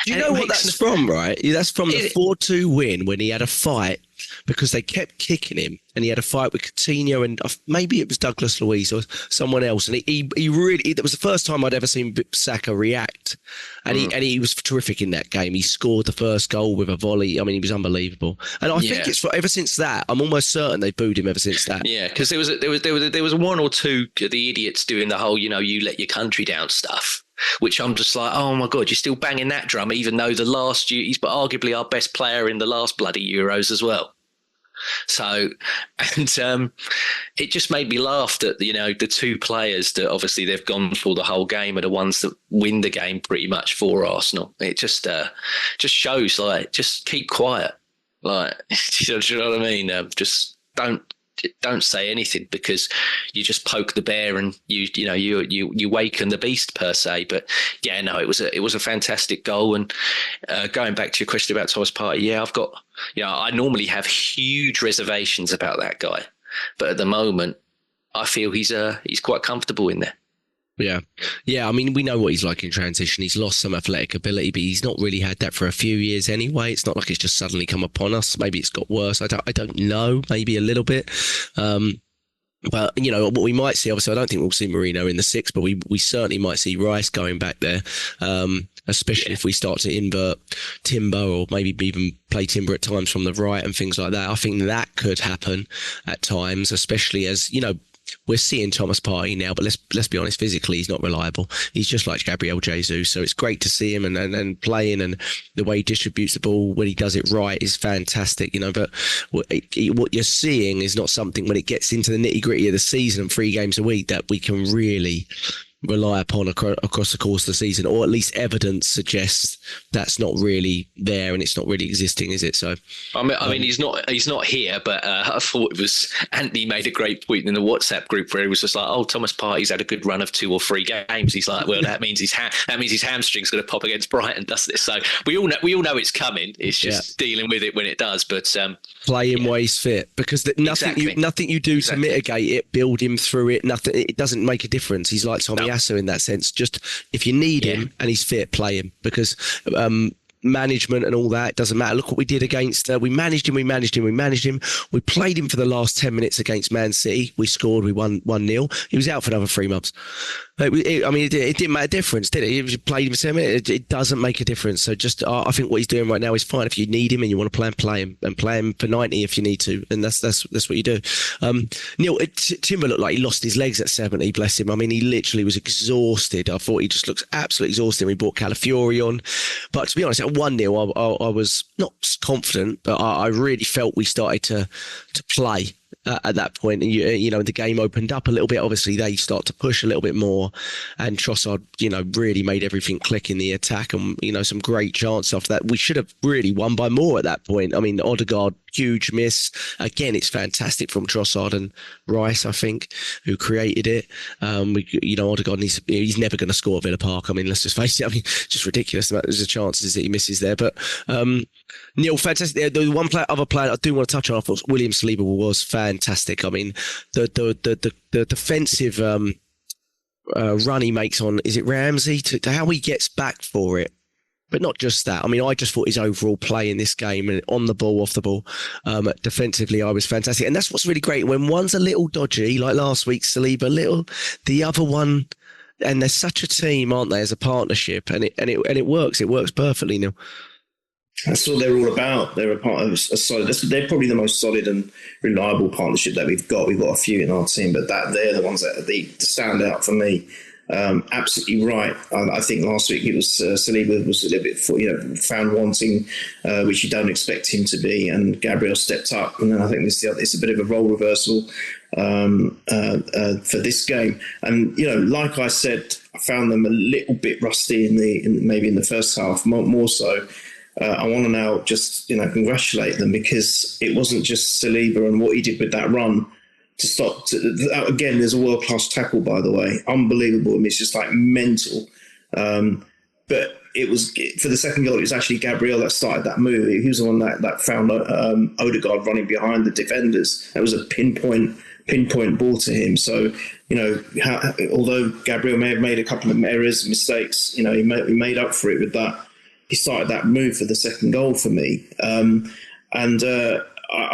Do you know what that's from, right? That's from the 4-2 win when he had a fight because they kept kicking him and he had a fight with Coutinho and maybe it was Douglas Luiz or someone else. And he really, that was the first time I'd ever seen Saka react. And he was terrific in that game. He scored the first goal with a volley. I mean, he was unbelievable. And I think it's ever since that, I'm almost certain they booed him ever since that. Yeah, because there was one or two of the idiots doing the whole, you let your country down stuff. Which I'm just like, oh my God, you're still banging that drum, even though he's arguably our best player in the last bloody Euros as well. So, and it just made me laugh that, the two players that obviously they've gone for the whole game are the ones that win the game pretty much for Arsenal. It just shows, just keep quiet. Do you know what I mean? Just don't say anything because you just poke the bear and you waken the beast per se. But yeah, no, it was a fantastic goal. And going back to your question about Thomas Partey, I've got I normally have huge reservations about that guy, but at the moment I feel he's quite comfortable in there. Yeah. I mean, we know what he's like in transition. He's lost some athletic ability, but he's not really had that for a few years anyway. It's not like it's just suddenly come upon us. Maybe it's got worse. I don't know. Maybe a little bit. But, what we might see, obviously, I don't think we'll see Mourinho in the six, but we certainly might see Rice going back there, especially if we start to invert Timber or maybe even play Timber at times from the right and things like that. I think that could happen at times, especially as, we're seeing Thomas Partey now, but let's be honest, physically he's not reliable. He's just like Gabriel Jesus, so it's great to see him and playing, and the way he distributes the ball when he does it right is fantastic, But what you're seeing is not something when it gets into the nitty gritty of the season and 3 games a week that we can really rely upon across the course of the season, or at least evidence suggests that's not really there and it's not really existing, is it? So I mean he's not here, but I thought it was Anthony made a great point in the WhatsApp group where he was just like, oh, Thomas Partey's had a good run of 2 or 3 games. He's like, well, that means his hamstring's going to pop against Brighton, doesn't it? So we all know it's coming. It's just dealing with it when it does. But play him while he's fit, because nothing you do to mitigate it, build him through it. Nothing. It doesn't make a difference. He's like Tommy Yasu in that sense. Just if you need him and he's fit, play him, because management and all that, it doesn't matter. Look what we did against we managed him. We played him for the last 10 minutes against Man City. We scored. We won 1-0. He was out for another 3 months. It didn't make a difference, did it? If you played him for 7 minutes, it doesn't make a difference. So just I think what he's doing right now is fine. If you need him and you want to play him, and play him for 90 if you need to, and that's what you do. Neil, Timber looked like he lost his legs at 70, bless him. I mean, he literally was exhausted. I thought he just looks absolutely exhausted. We brought Calafiori on, but to be honest, at 1-0, I was not confident, but I really felt we started to play. at that point, and you know, the game opened up a little bit. Obviously, they start to push a little bit more, and Trossard, you know, really made everything click in the attack, and you know, some great chances after that. We should have really won by more at that point. I mean, Odegaard, huge miss again. It's fantastic from Trossard and Rice, I think, who created it. You know, Odegaard, he's never going to score at Villa Park. I mean, let's just face it. I mean, just ridiculous. There's a chances that he misses there, but Neil, fantastic. The one other player I do want to touch on, I thought William Saliba was fantastic. I mean, the defensive run he makes on, is it Ramsey, to how he gets back for it. But not just that. I mean, I just thought his overall play in this game, and on the ball, off the ball, defensively, I was fantastic. And that's what's really great. When one's a little dodgy, like last week, Saliba, the other one, and they're such a team, aren't they, as a partnership? And it works. It works perfectly, Neil. That's what they're all about. They're a part of a solid. They're probably the most solid and reliable partnership that we've got. We've got a few in our team, but they're the ones that stand out for me. Absolutely right. I think last week it was Saliba was a little bit found wanting, which you don't expect him to be, and Gabriel stepped up, and then I think it's a bit of a role reversal for this game. And you know, like I said, I found them a little bit rusty maybe in the first half, more so. I want to now just congratulate them, because it wasn't just Saliba and what he did with that run to stop. Again, there's a world-class tackle, by the way. Unbelievable. I mean, it's just like mental. But it was, for the second goal, it was actually Gabriel that started that move. He was the one that found Odegaard running behind the defenders. That was a pinpoint ball to him. So, you know, although Gabriel may have made a couple of mistakes, you know, he made up for it with that. He started that move for the second goal for me. I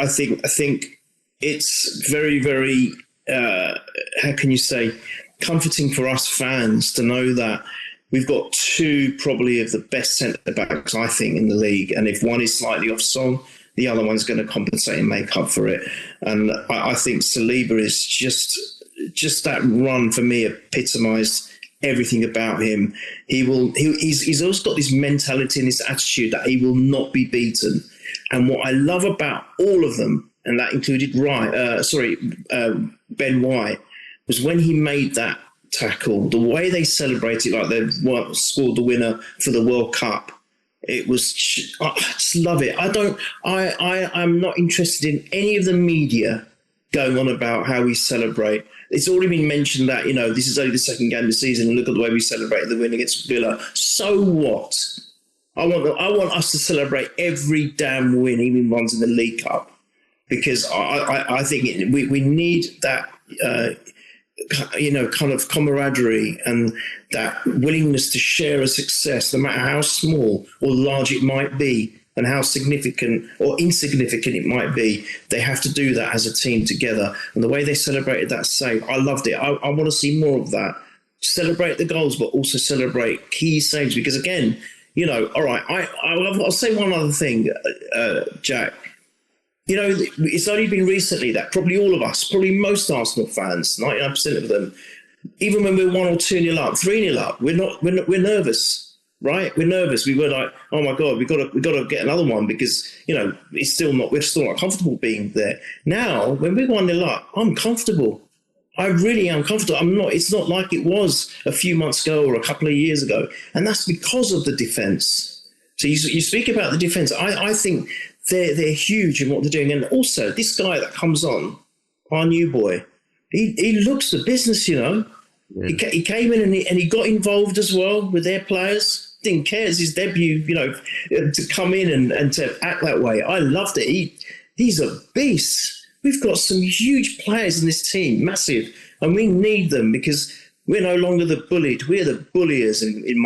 think it's very, very, how can you say, comforting for us fans to know that we've got two probably of the best centre-backs, I think, in the league. And if one is slightly off song, the other one's going to compensate and make up for it. And I think Saliba is just that run for me epitomised everything about him. He's always got this mentality and this attitude that he will not be beaten. And what I love about all of them, and that included Ben White, was when he made that tackle, the way they celebrated like they scored the winner for the World Cup. It was, I just love it. I'm not interested in any of the media going on about how we celebrate. It's already been mentioned that, you know, this is only the second game of the season, and look at the way we celebrated the win against Villa. So what? I want us to celebrate every damn win, even ones in the League Cup, because I think we need that, kind of camaraderie and that willingness to share a success, no matter how small or large it might be, and how significant or insignificant it might be. They have to do that as a team together. And the way they celebrated that save, I loved it. I want to see more of that. Celebrate the goals, but also celebrate key saves. Because again, you know, all right, I'll say one other thing, Jack. You know, it's only been recently that probably all of us, probably most Arsenal fans, 99% of them, even when we're 1 or 2-0 up, 3-0 up, we're nervous. Right, we're nervous. We were like, "Oh my God, we got to get another one," because you know we're still not comfortable being there. Now, when we're 1-0 up, I'm comfortable. I really am comfortable. I'm not. It's not like it was a few months ago or a couple of years ago, and that's because of the defence. So you speak about the defence. I think they're huge in what they're doing, and also this guy that comes on, our new boy, he looks the business, you know. Yeah. He came in and he got involved as well with their players. Didn't care. It's his debut, you know, to come in and to act that way. I loved it. He's a beast. We've got some huge players in this team, massive, and we need them because we're no longer the bullied. We're the bulliers in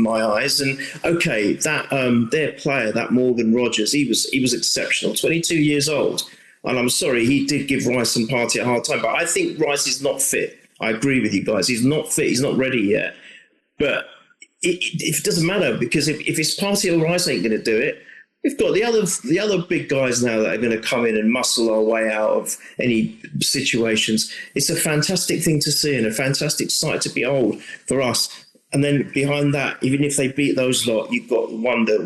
my eyes. And okay, that their player, that Morgan Rogers, he was exceptional. 22 years old, and I'm sorry, he did give Rice and Partey a hard time, but I think Rice is not fit. I agree with you guys. He's not fit. He's not ready yet. But it doesn't matter, because if it's Partey or Rice ain't going to do it, we've got the other big guys now that are going to come in and muscle our way out of any situations. It's a fantastic thing to see and a fantastic sight to behold for us. And then behind that, even if they beat those lot, you've got wonder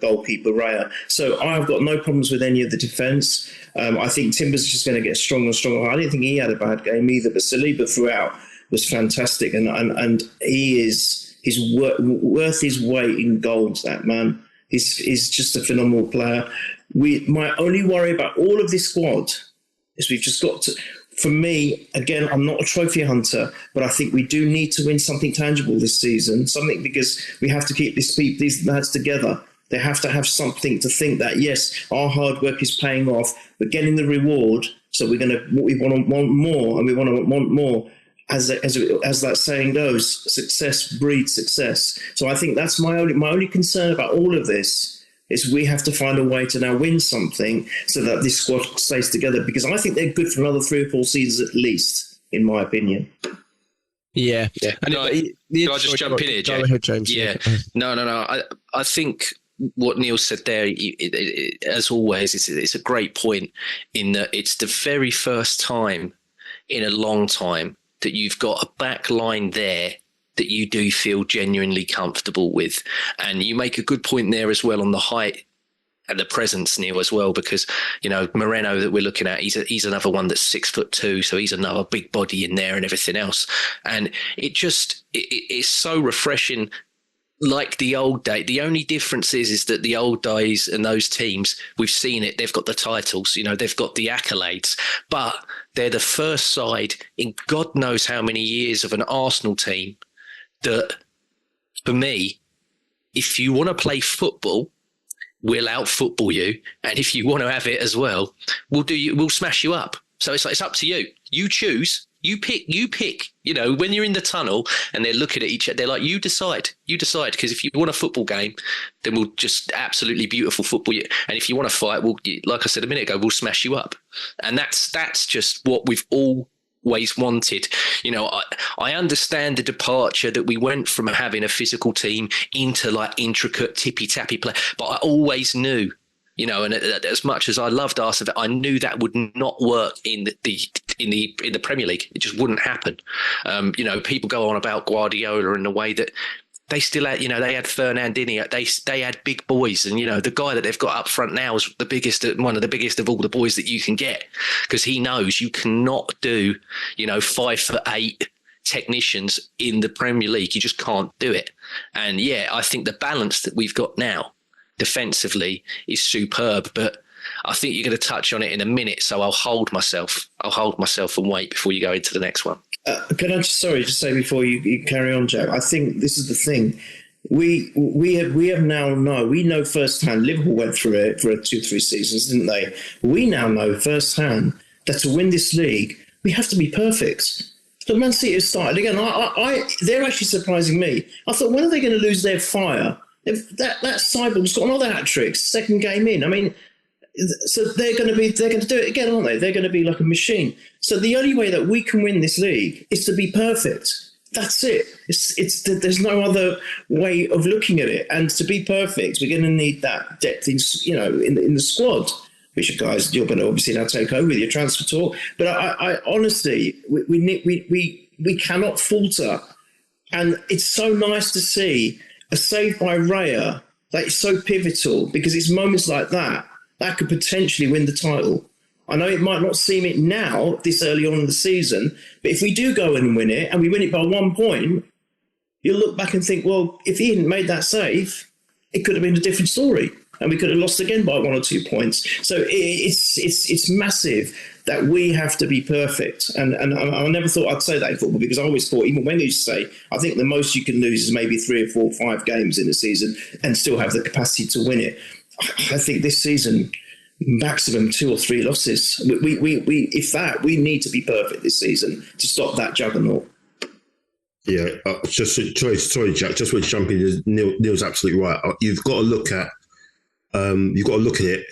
goalkeeper Raya. So I've got no problems with any of the defence. I think Timber's just going to get stronger and stronger. I didn't think he had a bad game either, but Saliba throughout was fantastic, and he's worth his weight in goals. That man, he's just a phenomenal player. My only worry about all of this squad is we've just got to. For me, again, I'm not a trophy hunter, but I think we do need to win something tangible this season. Something, because we have to keep these lads together. They have to have something to think that, yes, our hard work is paying off. We're getting the reward. So we want to want more, and we want to want more. As that saying goes, success breeds success. So I think that's my only concern about all of this is we have to find a way to now win something so that this squad stays together, because I think they're good for another 3 or 4 seasons at least, in my opinion. Yeah. And can I just jump in here, Jay? Go ahead, James. Yeah. No. I think what Neil said there, as always, it's a great point in that it's the very first time in a long time that you've got a back line there that you do feel genuinely comfortable with. And you make a good point there as well on the height and the presence, Neil, as well, because, Moreno that we're looking at, he's another one that's 6'2", so he's another big body in there and everything else. And it's so refreshing. Like the old day, the only difference is that the old days and those teams, we've seen it, they've got the titles, they've got the accolades, but they're the first side in God knows how many years of an Arsenal team that, for me, if you want to play football, we'll out-football you, and if you want to have it as well, we'll smash you up. So it's up to you. You choose. You pick, when you're in the tunnel and they're looking at each other, they're like, you decide, because if you want a football game, then we'll just absolutely beautiful football you. And if you want to fight, like I said a minute ago, we'll smash you up. And that's just what we've always wanted. I understand the departure that we went from having a physical team into like intricate tippy-tappy play, but I always knew, and as much as I loved Arsenal, I knew that would not work in the Premier League. It just wouldn't happen. People go on about Guardiola in the way that they still had, they had Fernandinho, they had big boys, and the guy that they've got up front now is one of the biggest of all the boys that you can get, because he knows you cannot do 5'8" technicians in the Premier League. You just can't do it. And I think the balance that we've got now defensively is superb, but I think you're going to touch on it in a minute, so I'll hold myself and wait before you go into the next one. Can I just say before you carry on, Jack? I think this is the thing. We know firsthand. Liverpool went through it for 2-3 seasons, didn't they? We now know firsthand that to win this league, we have to be perfect. So Man City has started again. They're actually surprising me. I thought, when are they going to lose their fire? That Cyborg's got another hat trick, second game in. I mean, so they're going to do it again, aren't they? They're going to be like a machine. So the only way that we can win this league is to be perfect. That's it. There's no other way of looking at it. And to be perfect, we're going to need that depth in the squad. Which, guys, you're going to obviously now take over with your transfer talk. But I honestly, we cannot falter. And it's so nice to see a save by Raya that is so pivotal, because it's moments like that could potentially win the title. I know it might not seem it now, this early on in the season, but if we do go in and win it, and we win it by 1 point, you'll look back and think, well, if he hadn't made that save, it could have been a different story, and we could have lost again by 1 or 2 points. So it's massive that we have to be perfect. And I never thought I'd say that in football, because I always thought, even when you say, I think the most you can lose is maybe 3 or 4 or 5 games in a season and still have the capacity to win it. I think this season, maximum 2 or 3 losses. We need to be perfect this season to stop that juggernaut. Yeah, sorry, Jack. Just want to jump in. Neil's absolutely right. You've got to look at it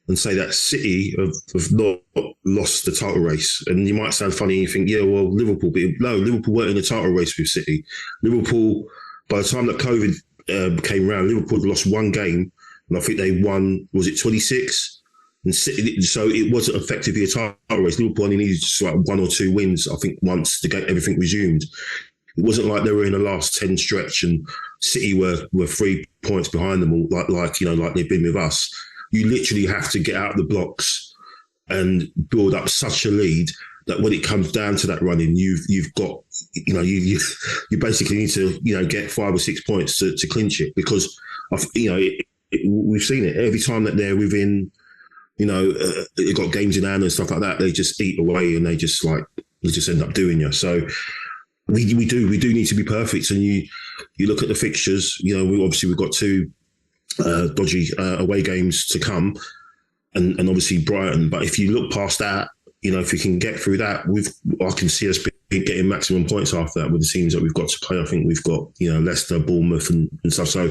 and say that City have not lost the title race. And you might sound funny and you think, yeah, well, Liverpool. But no, Liverpool weren't in the title race with City. Liverpool, by the time that COVID came around, Liverpool had lost 1 game. And I think they won, was it 26? And City, so it wasn't effectively a title race. Liverpool only needed just like 1 or 2 wins, I think, once to get everything resumed. It wasn't like they were in the last 10 stretch and City were 3 points behind them, all like they've been with us. You literally have to get out of the blocks and build up such a lead that when it comes down to that running, you've got, you basically need to, get 5 or 6 points to clinch it, because we've seen it every time that they're within, they've got games in hand and stuff like that. They just eat away and they just end up doing you. So we do need to be perfect. And you look at the fixtures, we've got 2 dodgy away games to come, and obviously Brighton. But if you look past that, if we can get through that, I can see us getting maximum points after that with the teams that we've got to play. I think we've got, Leicester, Bournemouth and stuff. So,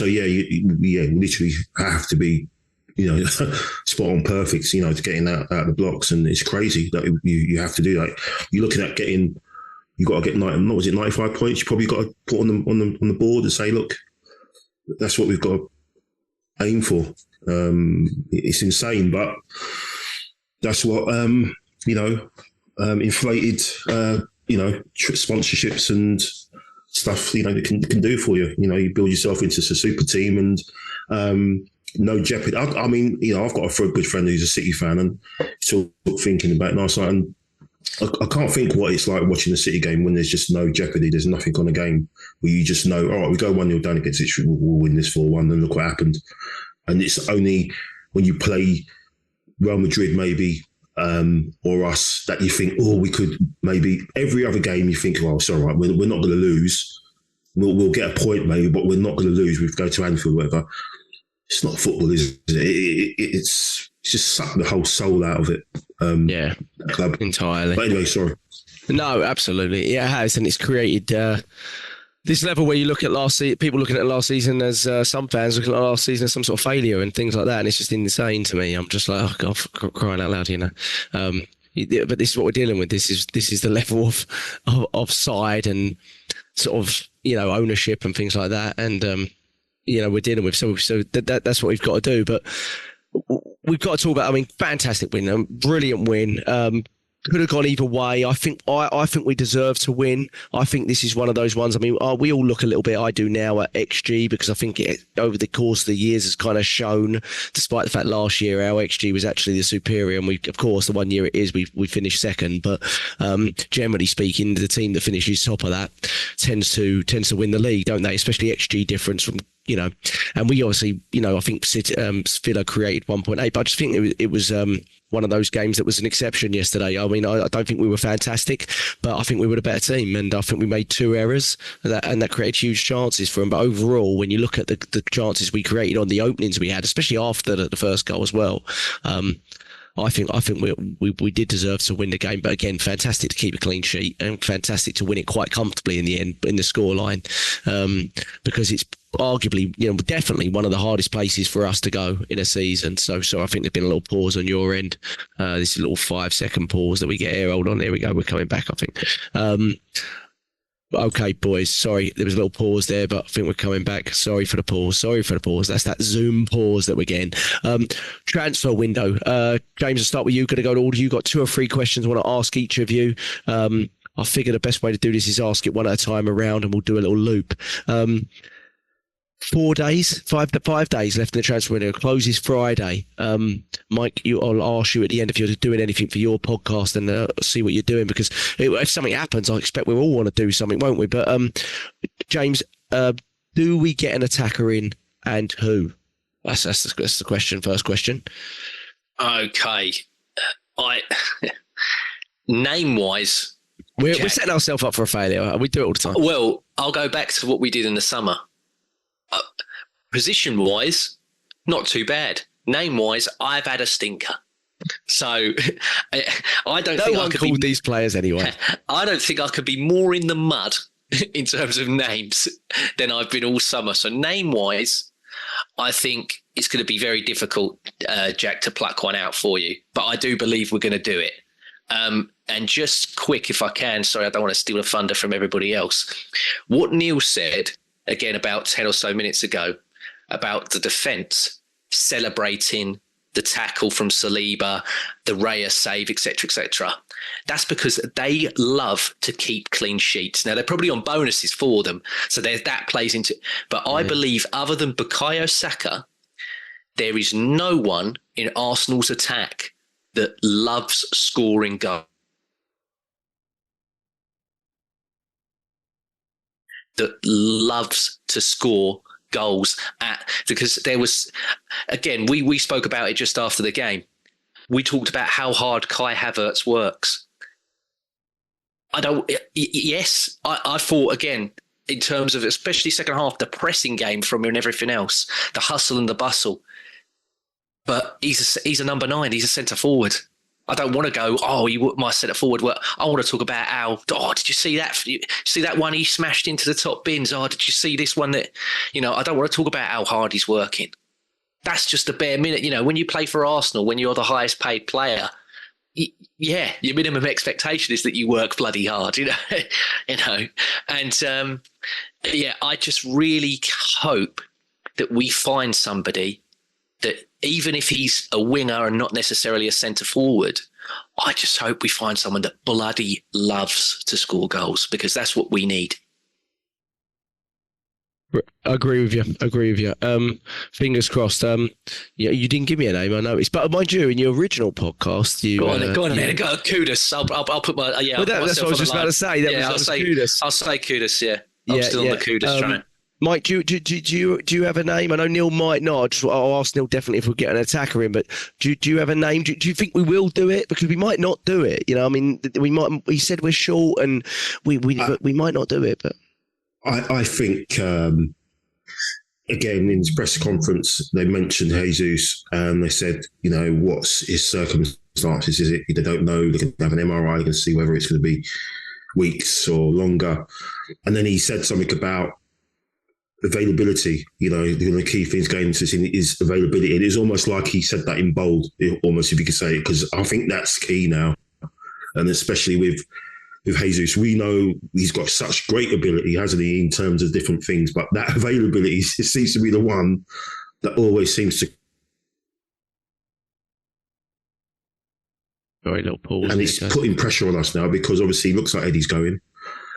we literally have to be, spot on perfect, to getting out of the blocks. And it's crazy that you have to do that. You're looking at you've got to get 95 points. You probably got to put on the board and say, look, that's what we've got to aim for. It's insane, but that's what inflated sponsorships and stuff can do for you. You build yourself into a super team, and no jeopardy. I mean, I've got a good friend who's a City fan, and still thinking about last night, and I can't think what it's like watching a City game when there's just no jeopardy. There's nothing on the game where you just know, all right, we go 1-0 down against it, we'll win this 4-1, and look what happened. And it's only when you play Real Madrid maybe, or us, that you think, we could maybe, every other game you think, it's all right, we're not going to lose. We'll get a point maybe, but we're not going to lose. We go to Anfield or whatever. It's not football, is it? It's just sucked the whole soul out of it. Club entirely. But anyway, sorry. No, absolutely. Yeah, it has. And it's created this level where you look at people looking at last season as some fans looking at last season as some sort of failure and things like that. And it's just insane to me. I'm just like, oh God, crying out loud, but this is what we're dealing with. This is the level of side and sort of, ownership and things like that. And, we're dealing with. So that's what we've got to do. But we've got to talk about, fantastic win, brilliant win. Could have gone either way. I think we deserve to win. I think this is one of those ones. We all look a little bit, I do now, at XG, because I think it, over the course of the years, has kind of shown, despite the fact last year our XG was actually the superior, and we, of course, the one year it is, we finished second. But generally speaking, the team that finishes top of that tends to win the league, don't they? Especially XG difference from. And we obviously, I think Villa created 1.8, but I just think it was one of those games that was an exception yesterday. I don't think we were fantastic, but I think we were a better team, and I think we made 2 errors, and that created huge chances for them. But overall, when you look at the chances we created on the openings we had, especially after the first goal as well, I think we did deserve to win the game, but again, fantastic to keep a clean sheet and fantastic to win it quite comfortably in the end in the scoreline, because it's arguably, definitely one of the hardest places for us to go in a season. So I think there's been a little pause on your end. This little 5-second pause that we get air hold on. There we go. We're coming back, I think. Okay, boys. Sorry, there was a little pause there, but I think we're coming back. Sorry for the pause. That's that Zoom pause that we're getting. Transfer window. James, I'll start with you. Going to go to all of you. Got 2 or 3 questions I want to ask each of you. I figure the best way to do this is ask it one at a time around, and we'll do a little loop. 4 days, 5 days left in the transfer window. It closes Friday. Mike, I'll ask you at the end if you're doing anything for your podcast, and see what you're doing, because if something happens, I expect we'll all want to do something, won't we? But James, do we get an attacker in, and who? That's the question. First question. Okay, name wise, we're setting ourselves up for a failure. We do it all the time. Well, I'll go back to what we did in the summer. Position-wise, not too bad. Name-wise, I've had a stinker. So I don't think I could called these players anyway. I don't think I could be more in the mud in terms of names than I've been all summer. So name-wise, I think it's going to be very difficult, Jack, to pluck one out for you. But I do believe we're going to do it. And just quick, if I can, sorry, I don't want to steal the thunder from everybody else. What Neil said, again, about 10 or so minutes ago, about the defence celebrating the tackle from Saliba, the Raya save, etc., that's because they love to keep clean sheets. Now, they're probably on bonuses for them, so that plays into it. But I believe, other than Bukayo Saka, there is no one in Arsenal's attack that loves scoring goals. That loves to score goals because there was, again, we spoke about it just after the game. We talked about how hard Kai Havertz works. I thought, again, in terms of especially second half, the pressing game from him and everything else, the hustle and the bustle. But he's a number 9. He's a centre forward. I don't want to go, my centre forward. Well, I want to talk about how, did you see that? See that one he smashed into the top bins? Did you see this one that, I don't want to talk about how hard he's working. That's just the bare minute. When you play for Arsenal, when you're the highest paid player, your minimum expectation is that you work bloody hard, And I just really hope that we find somebody that, even if he's a winger and not necessarily a centre forward, I just hope we find someone that bloody loves to score goals, because that's what we need. I agree with you. Fingers crossed. You didn't give me a name, I noticed. But mind you, in your original podcast, you... Go on then. Kudos. I'll put my... that's what I was just about to say. I'll say Kudos, yeah. I'm still on the Kudos train. Mike, do you have a name? I know Neil might not. I'll ask Neil definitely if we get an attacker in. But do you have a name? Do you think we will do it? Because we might not do it. We might. He said we're short, and we might not do it. But I think again in his press conference they mentioned Jesus, and they said, what's his circumstances? Is it they don't know? They can have an MRI. They can see whether it's going to be weeks or longer. And then he said something about availability. The key things going into this is availability. It is almost like he said that in bold, almost, if you could say it, because I think that's key now, and especially with Jesus, we know he's got such great ability, hasn't he, in terms of different things, but that availability seems to be the one that always seems to. Very little pause. And it's putting pressure on us now, because obviously it looks like Eddie's going.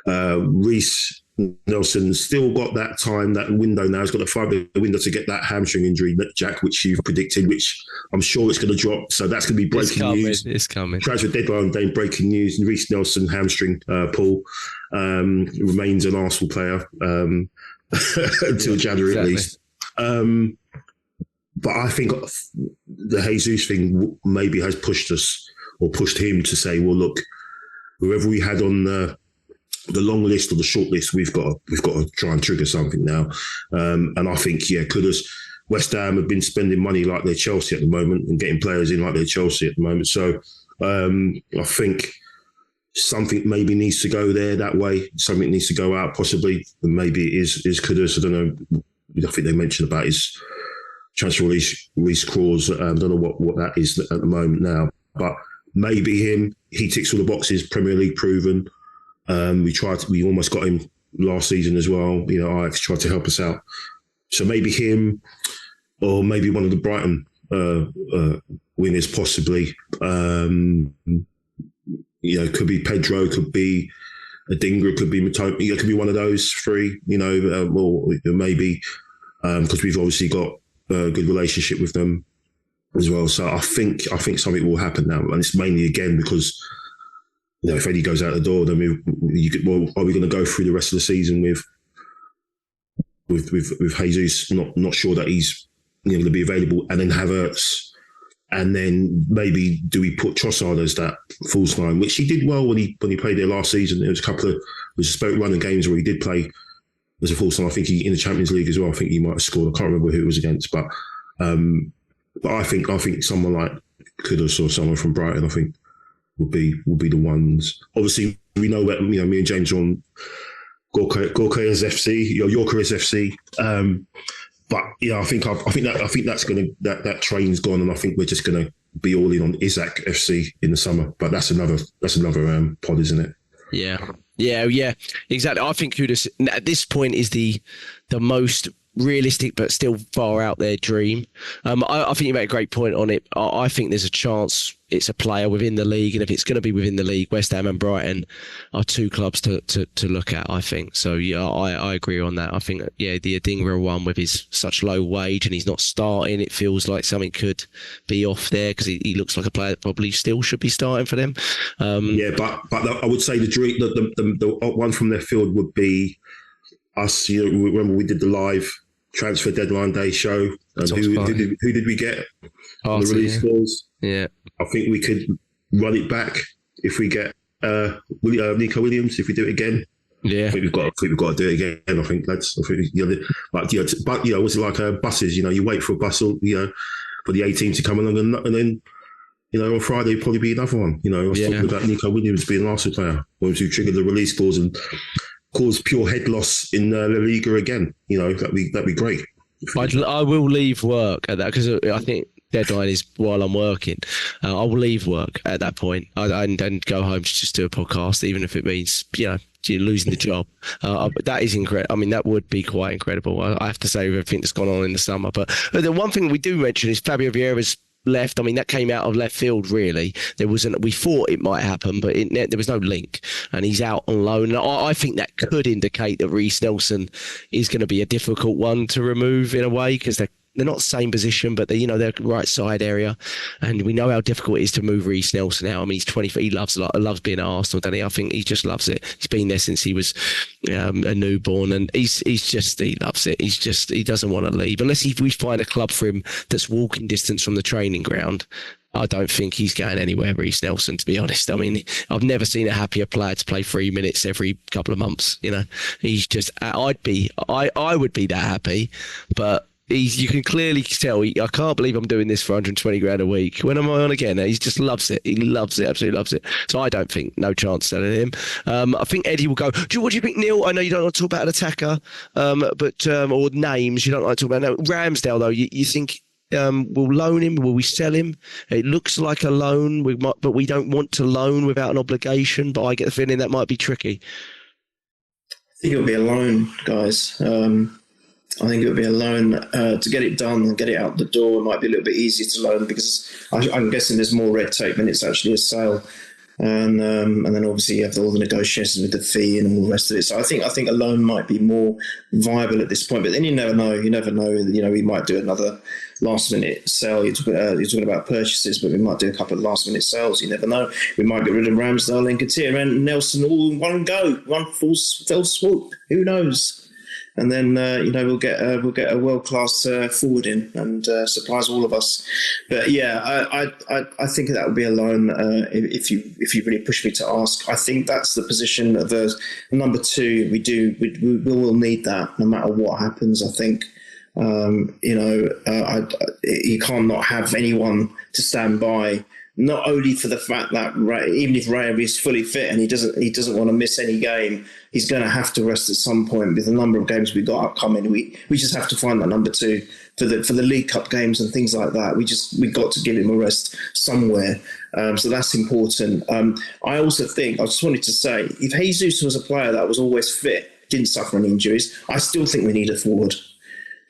Reece Nelson still got that time, that window now. He's got a 5-day window to get that hamstring injury, Jack, which you've predicted, which I'm sure it's going to drop. So that's going to be breaking news. It's coming. Transfer deadline day, breaking news. Reece Nelson hamstring pull, remains an Arsenal player until January at least. But I think the Jesus thing maybe has pushed us, or pushed him to say, well, look, whoever we had on the long list or the short list, we've got to try and trigger something now. And I think, Kudus, West Ham have been spending money like they're Chelsea at the moment, and getting players in like they're Chelsea at the moment. So I think something maybe needs to go there that way. Something needs to go out possibly, and maybe it is Kudus. I don't know. I think they mentioned about his transfer release clause. I don't know what that is at the moment now, but maybe him. He ticks all the boxes. Premier League proven. We almost got him last season as well. Ajax tried to help us out. So maybe him, or maybe one of the Brighton wingers possibly. Could be Pedro, could be Adingra, could be Matoma. It could be one of those three, or maybe because we've obviously got a good relationship with them as well. So I think something will happen now. And it's mainly, again, because if Eddie goes out the door, then are we going to go through the rest of the season with Jesus not sure that he's going to be available, and then Havertz, and then maybe do we put Trossard as that false nine, which he did well when he played there last season. There was a spoke running games where he did play as a false nine. I think he in the Champions League as well. I think he might have scored. I can't remember who it was against, but I think someone like Kudus or someone from Brighton, I think, will be the ones. Obviously, we know that me and James are on Gorka's FC, Yorker's FC. But I think that's that train's gone, and I think we're just gonna be all in on Isaac FC in the summer. But that's another pod, isn't it? Yeah, exactly. I think Kudus at this point is the most realistic but still far out their dream. I think you make a great point on it. I think there's a chance it's a player within the league, and if it's going to be within the league, West Ham and Brighton are two clubs to look at, I think. So yeah, I agree on that. I think that, the Odegaard one with his such low wage and he's not starting, it feels like something could be off there, because he looks like a player that probably still should be starting for them. But I would say the dream, the one from left field would be us. Remember we did the live transfer deadline day show, and who did we get on the release clause? Yeah, I think we could run it back if we get Nico Williams, if we do it again. Yeah, I think we've got to do it again. I think that's. Was it like buses? You wait for a bus, for the 18 to come along, and then on Friday probably be another one. I was talking about Nico Williams being an Arsenal player, who triggered the release clause and caused pure head loss in La Liga again. That'd be great. I will leave work at that, because I think deadline is while I'm working. I will leave work at that point and go home to just do a podcast, even if it means you're losing the job. That is incredible. I mean, that would be quite incredible. I have to say, with everything that's gone on in the summer. But the one thing we do mention is Fabio Vieira's left. I mean, that came out of left field, really. We thought it might happen, but there was no link, and he's out on loan. And I think that could indicate that Reece Nelson is going to be a difficult one to remove in a way, because they're not the same position, but they're right side area, and we know how difficult it is to move Reece Nelson out. I mean, he's 24. He loves being at Arsenal, doesn't he? I think he just loves it. He's been there since he was a newborn, and he loves it. He doesn't want to leave unless we find a club for him that's walking distance from the training ground. I don't think he's going anywhere, Reece Nelson, to be honest. I mean, I've never seen a happier player to play 3 minutes every couple of months. He's just. I would be that happy, but. You can clearly tell, I can't believe I'm doing this for 120 grand a week. When am I on again? He just loves it. He loves it, absolutely loves it. So I don't think, no chance selling him. I think Eddie will go. What do you think, Neil? I know you don't want to talk about an attacker, or names. You don't like to talk about. No, Ramsdale, though, you think we'll loan him? Will we sell him? It looks like a loan, but we don't want to loan without an obligation. But I get the feeling that might be tricky. I think it'll be a loan, guys. I think it would be a loan to get it done and get it out the door. It might be a little bit easier to loan, because I'm guessing there's more red tape when it's actually a sale, and then obviously you have all the negotiations with the fee and all the rest of it. So I think a loan might be more viable at this point. But then you never know. We might do another last minute sale. You're talking about purchases, but we might do a couple of last minute sales. You never know. We might get rid of Ramsdale and Nketiah and Nelson all in one go, one fell swoop. Who knows? And then we'll get a world-class forward in and supplies all of us. But I think that would be a loan if you really push me to ask. I think that's the position of the number two. We will need that no matter what happens. I think you can't not have anyone to stand by. Not only for the fact that even if Raya is fully fit and he doesn't want to miss any game, he's going to have to rest at some point with the number of games we've got upcoming. We just have to find that number two for the League Cup games and things like that. We got to give him a rest somewhere. So that's important. I also think, I just wanted to say, if Jesus was a player that was always fit, didn't suffer any injuries, I still think we need a forward.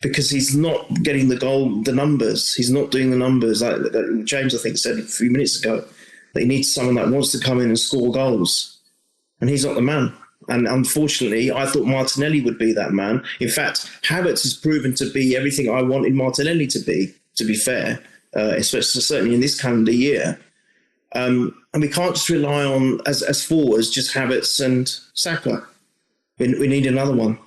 Because he's not getting the numbers. He's not doing the numbers. Like James, I think, said a few minutes ago, that he needs someone that wants to come in and score goals. And he's not the man. And unfortunately, I thought Martinelli would be that man. In fact, Havertz has proven to be everything I wanted Martinelli to be fair, especially certainly in this calendar year. And we can't just rely on, as forwards, just Havertz and Saka. We need another one.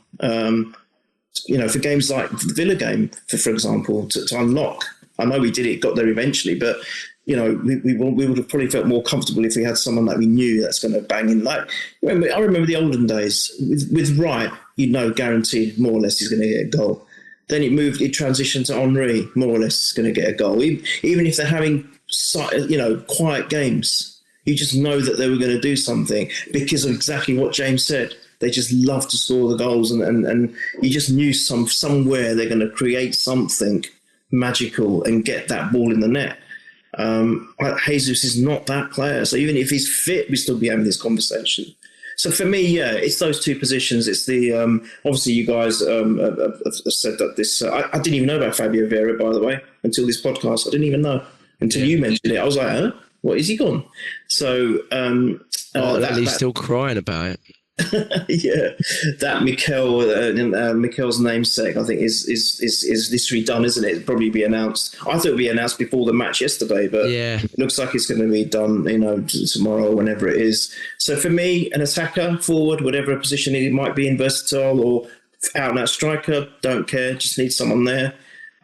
For games like the Villa game, for example, to unlock. I know we did it, got there eventually, but we would have probably felt more comfortable if we had someone that we knew that's going to bang in. Like I remember the olden days with Wright, guaranteed more or less he's going to get a goal. Then it transitioned to Henry, more or less going to get a goal. Even if they're having quiet games, you just know that they were going to do something because of exactly what James said. They just love to score the goals, and you just knew somewhere they're going to create something magical and get that ball in the net. Jesus is not that player. So even if he's fit, we still be having this conversation. So for me, yeah, it's those two positions. It's the obviously you guys have said that this. I didn't even know about Fabio Vieira, by the way, until this podcast. I didn't even know until you mentioned it. I was like, huh? What, is he gone? So he's still crying about it. Yeah, that Mikel's namesake, I think is literally done, isn't it? It'll probably be announced. I thought it would be announced before the match yesterday, but it looks like it's going to be done, tomorrow or whenever it is. So for me, an attacker, forward, whatever position he might be in, versatile or out and out striker, don't care. Just need someone there.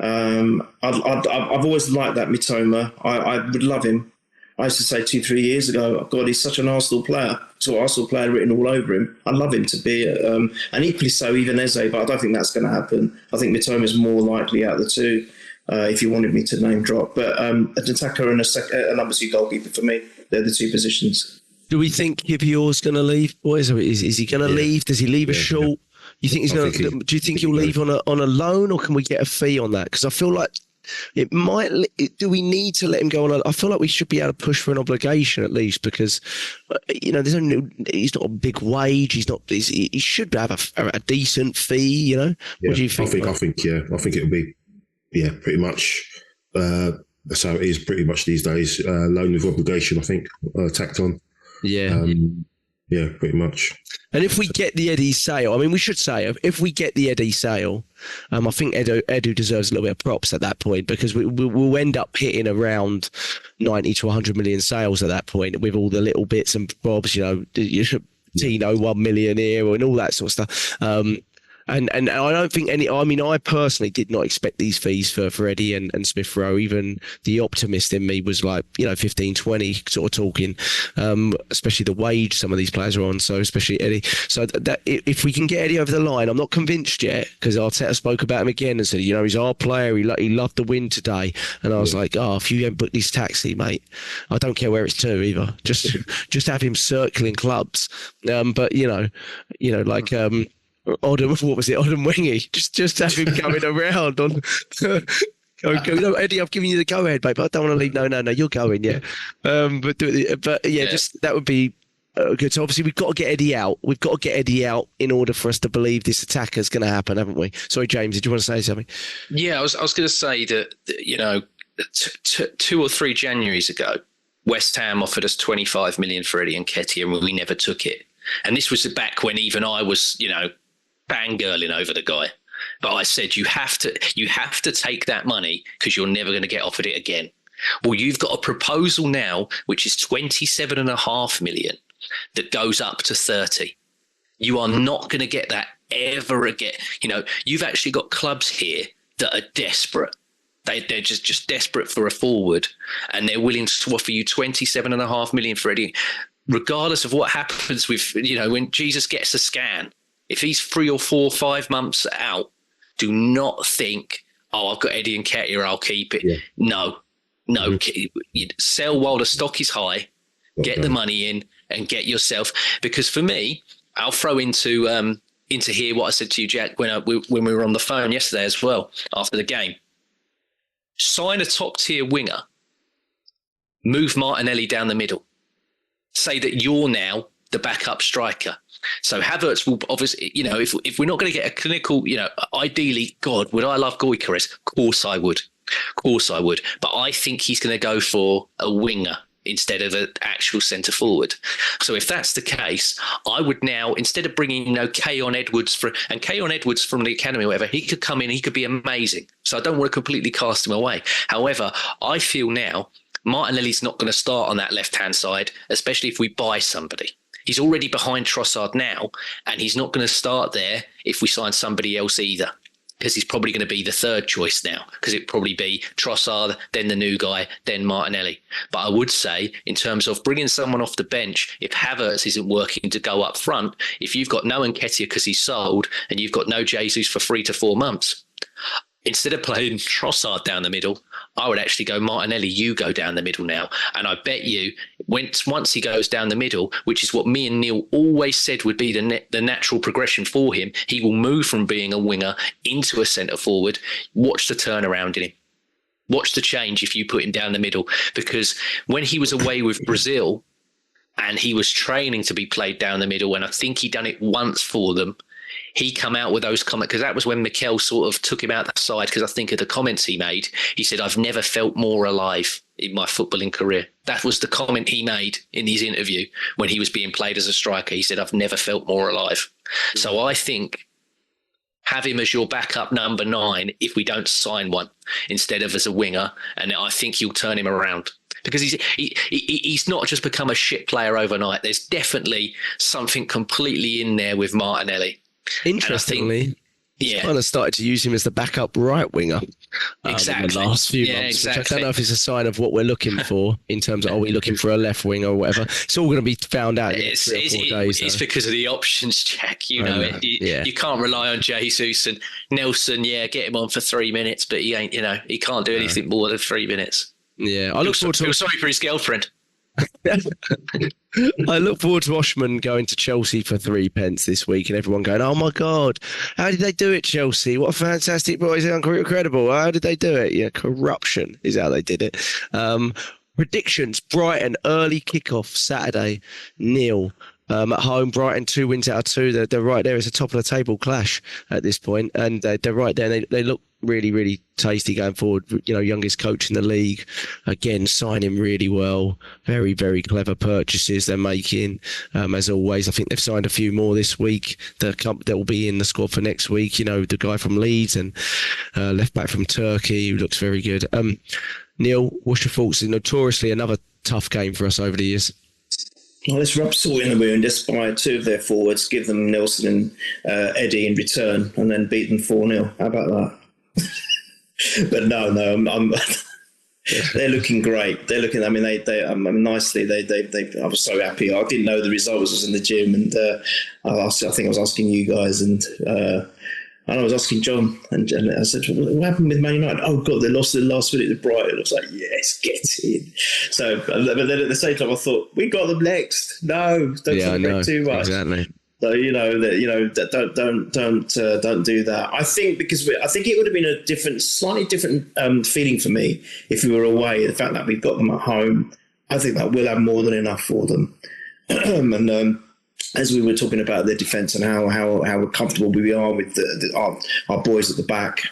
I've always liked that Mitoma. I would love him. I used to say 2-3 years ago, oh God, he's such an Arsenal player. So Arsenal player written all over him. I'd love him to be, and equally so, even Eze, but I don't think that's going to happen. I think Mitoma is more likely out of the two, if you wanted me to name drop. But an attacker and a number 2 goalkeeper for me, they're the two positions. Do we think Kivior's going to leave, boys? Is he going to leave? Does he leave a short? You think he's going to? Do you think he'll leave on a loan, or can we get a fee on that? Because I feel like it might. Do we need to let him go on? I feel like we should be able to push for an obligation at least, because there's he's not a big wage. He should have a decent fee. What do you think? I think it'll be pretty much. That's how it is pretty much these days. Loan with obligation, I think, tacked on. Yeah, pretty much. And if we get the Eddie sale, I mean, we should say, if we get the Eddie sale, I think Edu deserves a little bit of props at that point, because we'll end up hitting around 90 to 100 million sales at that point with all the little bits and bobs, Tino 1 million here and all that sort of stuff. And I don't think I personally did not expect these fees for Eddie and Smith Rowe. Even the optimist in me was like, 15, 20 sort of talking, especially the wage some of these players are on. So especially Eddie. So that if we can get Eddie over the line, I'm not convinced yet, because Arteta spoke about him again and said, he's our player. He loved the win today. And I was like, if you don't book this taxi, mate, I don't care where it's to either. Just have him circling clubs. But Odom Wingy. Just have him going around on. Eddie, I've given you the go ahead, babe. I don't want to leave. No, you're going, yeah. Just that would be good. So obviously we've got to get Eddie out. We've got to get Eddie out in order for us to believe this attack is going to happen, haven't we? Sorry, James, did you want to say something? Yeah, I was going to say that 2 or 3 Januaries ago, West Ham offered us 25 million for Eddie Nketiah, and we never took it. And this was back when even I was, fangirling over the guy. But I said, you have to take that money, because you're never going to get offered it again. Well, you've got a proposal now, which is 27.5 million, that goes up to 30. You are not going to get that ever again. You've actually got clubs here that are desperate. They're just desperate for a forward, and they're willing to offer you 27.5 million for Eddie, regardless of what happens with, when Jesus gets a scan. If he's 3 or 4 or 5 months out, do not think, I've got Eddie Nketiah, I'll keep it. Yeah. No. Sell while the stock is high, get the money in and get yourself. Because for me, I'll throw into here what I said to you, Jack, when we were on the phone yesterday as well, after the game. Sign a top-tier winger, move Martinelli down the middle. Say that you're now the backup striker. So Havertz will obviously, if we're not going to get a clinical, ideally, God, would I love Gyökeres? Of course I would. But I think he's going to go for a winger instead of an actual centre forward. So if that's the case, I would now, instead of bringing, Keon Edwards from the academy or whatever, he could come in, he could be amazing. So I don't want to completely cast him away. However, I feel now Martinelli's not going to start on that left-hand side, especially if we buy somebody. He's already behind Trossard now, and he's not going to start there if we sign somebody else either, because he's probably going to be the third choice now, because it'd probably be Trossard, then the new guy, then Martinelli. But I would say, in terms of bringing someone off the bench, if Havertz isn't working to go up front, if you've got no Nketiah because he's sold, and you've got no Jesus for 3 to 4 months, instead of playing Trossard down the middle, I would actually go Martinelli, you go down the middle now. And I bet you, once he goes down the middle, which is what me and Neil always said would be the natural progression for him, he will move from being a winger into a centre forward. Watch the turnaround in him. Watch the change if you put him down the middle. Because when he was away with Brazil, and he was training to be played down the middle, and I think he done it once for them. He come out with those comments, because that was when Mikel sort of took him out the side, because I think of the comments he made. He said, "I've never felt more alive in my footballing career." That was the comment he made in his interview when he was being played as a striker. He said, "I've never felt more alive." So I think have him as your backup number 9 if we don't sign one, instead of as a winger, and I think he'll turn him around. Because he's not just become a shit player overnight. There's definitely something completely in there with Martinelli. Interestingly, kind of started to use him as the backup right winger. Exactly. In the last few months, exactly. which I don't know if it's a sign of what we're looking for in terms of, are we looking for a left winger or whatever? It's all going to be found out in 3 or 4 days. It's because of the options, Jack. You can't rely on Jesus and Nelson. Yeah, get him on for 3 minutes, but he ain't. He can't do anything more than 3 minutes. Yeah, I look forward to. Sorry for his girlfriend. I look forward to Oshman going to Chelsea for 3 pence this week, and everyone going, "Oh my God, how did they do it, Chelsea? What a fantastic boys! Incredible! How did they do it? Yeah, corruption is how they did it." Predictions: Brighton early kickoff Saturday, 0. At home, Brighton 2 wins out of 2. They're right there. It's a top of the table clash at this point, and they're right there. They look really, really tasty going forward. Youngest coach in the league, again signing really well. Very, very clever purchases they're making. As always, I think they've signed a few more this week that will be in the squad for next week. The guy from Leeds and left back from Turkey who looks very good. Neil, what's your thoughts? Notoriously another tough game for us over the years. Well, let's rub salt in the wound. Just buy 2 of their forwards, give them Nelson and Eddie in return, and then beat them 4-0. How about that? But no, I'm they're looking great. They're looking. I mean, they nicely. I was so happy. I didn't know the results. I was in the gym, and I think I was asking you guys, and I was asking John, and I said, "What happened with Man United?" "Oh God, they lost in the last minute to Brighton." I was like, "Yes, get in." So, but then at the same time, I thought, "We got them next." No, don't celebrate too much. Exactly. So don't do that. I think I think it would have been a slightly different feeling for me if we were away. The fact that we've got them at home, I think that we'll have more than enough for them. And as we were talking about their defence and how comfortable we are with our boys at the back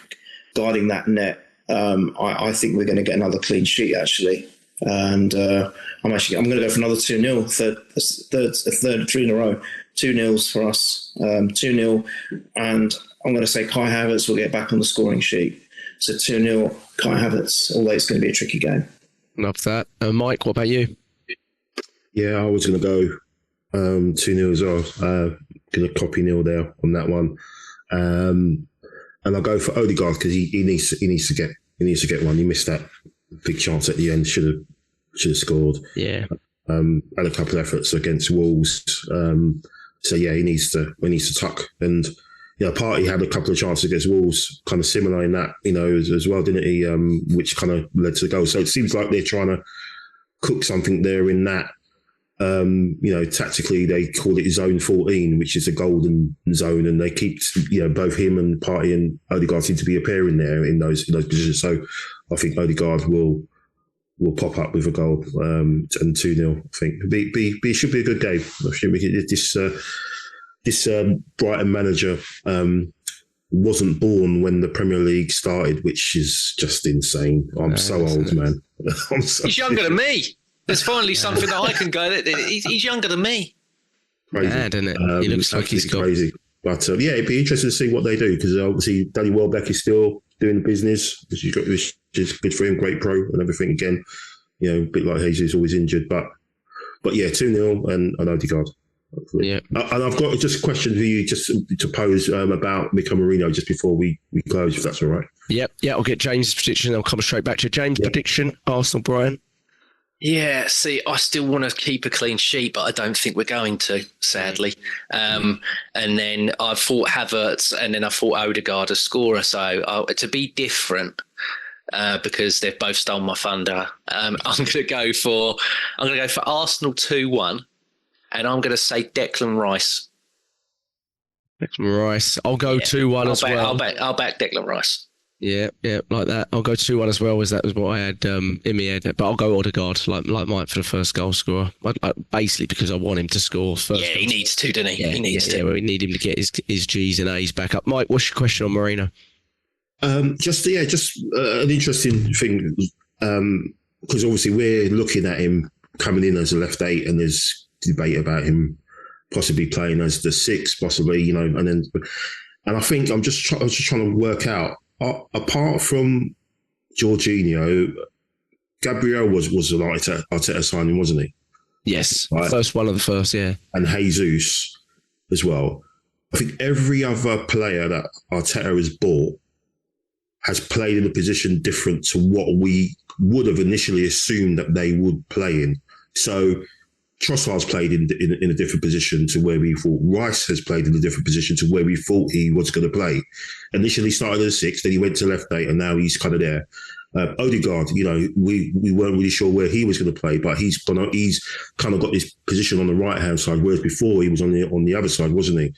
guarding that net, I think we're going to get another clean sheet actually. And I'm going to go for another 2-0, third 3 in a row. 2-0 for us, 2-0, and I'm going to say Kai Havertz will get back on the scoring sheet. So 2-0, Kai Havertz, although it's going to be a tricky game. Love that. Mike, what about you? Yeah, I was going to go 2-0 as well. Going to copy Neil there on that one, and I'll go for Odegaard because he needs to get one. He missed that big chance at the end. Should have scored. Yeah. Had a couple of efforts against Wolves. So yeah, he needs to tuck. And Partey had a couple of chances against Wolves, kind of similar in that, as well, didn't he? Which kind of led to the goal. So it seems like they're trying to cook something there in that. Tactically they call it zone 14, which is a golden zone, and they keep both him and Partey and Odegaard seem to be appearing there in those positions. So I think Odegaard will pop up with a goal and 2-0. I think it should be a good game. I think this Brighton manager wasn't born when the Premier League started, which is just insane. I'm so old, man. He's younger than me. There's finally something that I can go. He's younger than me. Crazy. Mad, isn't it? He looks like he's crazy. But it'd be interesting to see what they do, because obviously Danny Welbeck is still doing the business, which is good for him, great pro and everything. Again, a bit like Jesus, always injured. But yeah, 2-0 and Odegaard. Yeah. And I've got just a question for you just to pose about Mikel Merino just before we close, if that's all right. Yep. Yeah, I'll get James' prediction. I'll come straight back to James' prediction. Arsenal, Brian. Yeah, see, I still want to keep a clean sheet, but I don't think we're going to, sadly. And then I thought Havertz, and then I thought Odegaard a scorer. So to be different, because they've both stolen my thunder, I'm going to go for Arsenal 2-1, and I'm going to say Declan Rice. Declan Rice. I'll go 2-1 as well. I'll back Declan Rice. Yeah, like that. I'll go 2-1 as well, as that was what I had in my head. But I'll go Odegaard, like Mike, for the first goal scorer. Basically because I want him to score first. Yeah, he needs to, doesn't he? He needs to. Yeah, we need him to get his G's and A's back up. Mike, what's your question on Marino? Just an interesting thing, because obviously we're looking at him coming in as a left 8, and there's debate about him possibly playing as the 6, possibly, and I think I was just trying to work out, apart from Jorginho, Gabriel was an Arteta signing, wasn't he? Yes, right. First one of the first, yeah. And Jesus as well. I think every other player that Arteta has bought has played in a position different to what we would have initially assumed that they would play in. So Trossard's played in a different position to where we thought. Rice has played in a different position to where we thought he was going to play. Initially started as 6, then he went to left 8, and now he's kind of there. Odegaard, we weren't really sure where he was going to play, but he's kind of got this position on the right hand side, whereas before he was on the other side, wasn't he?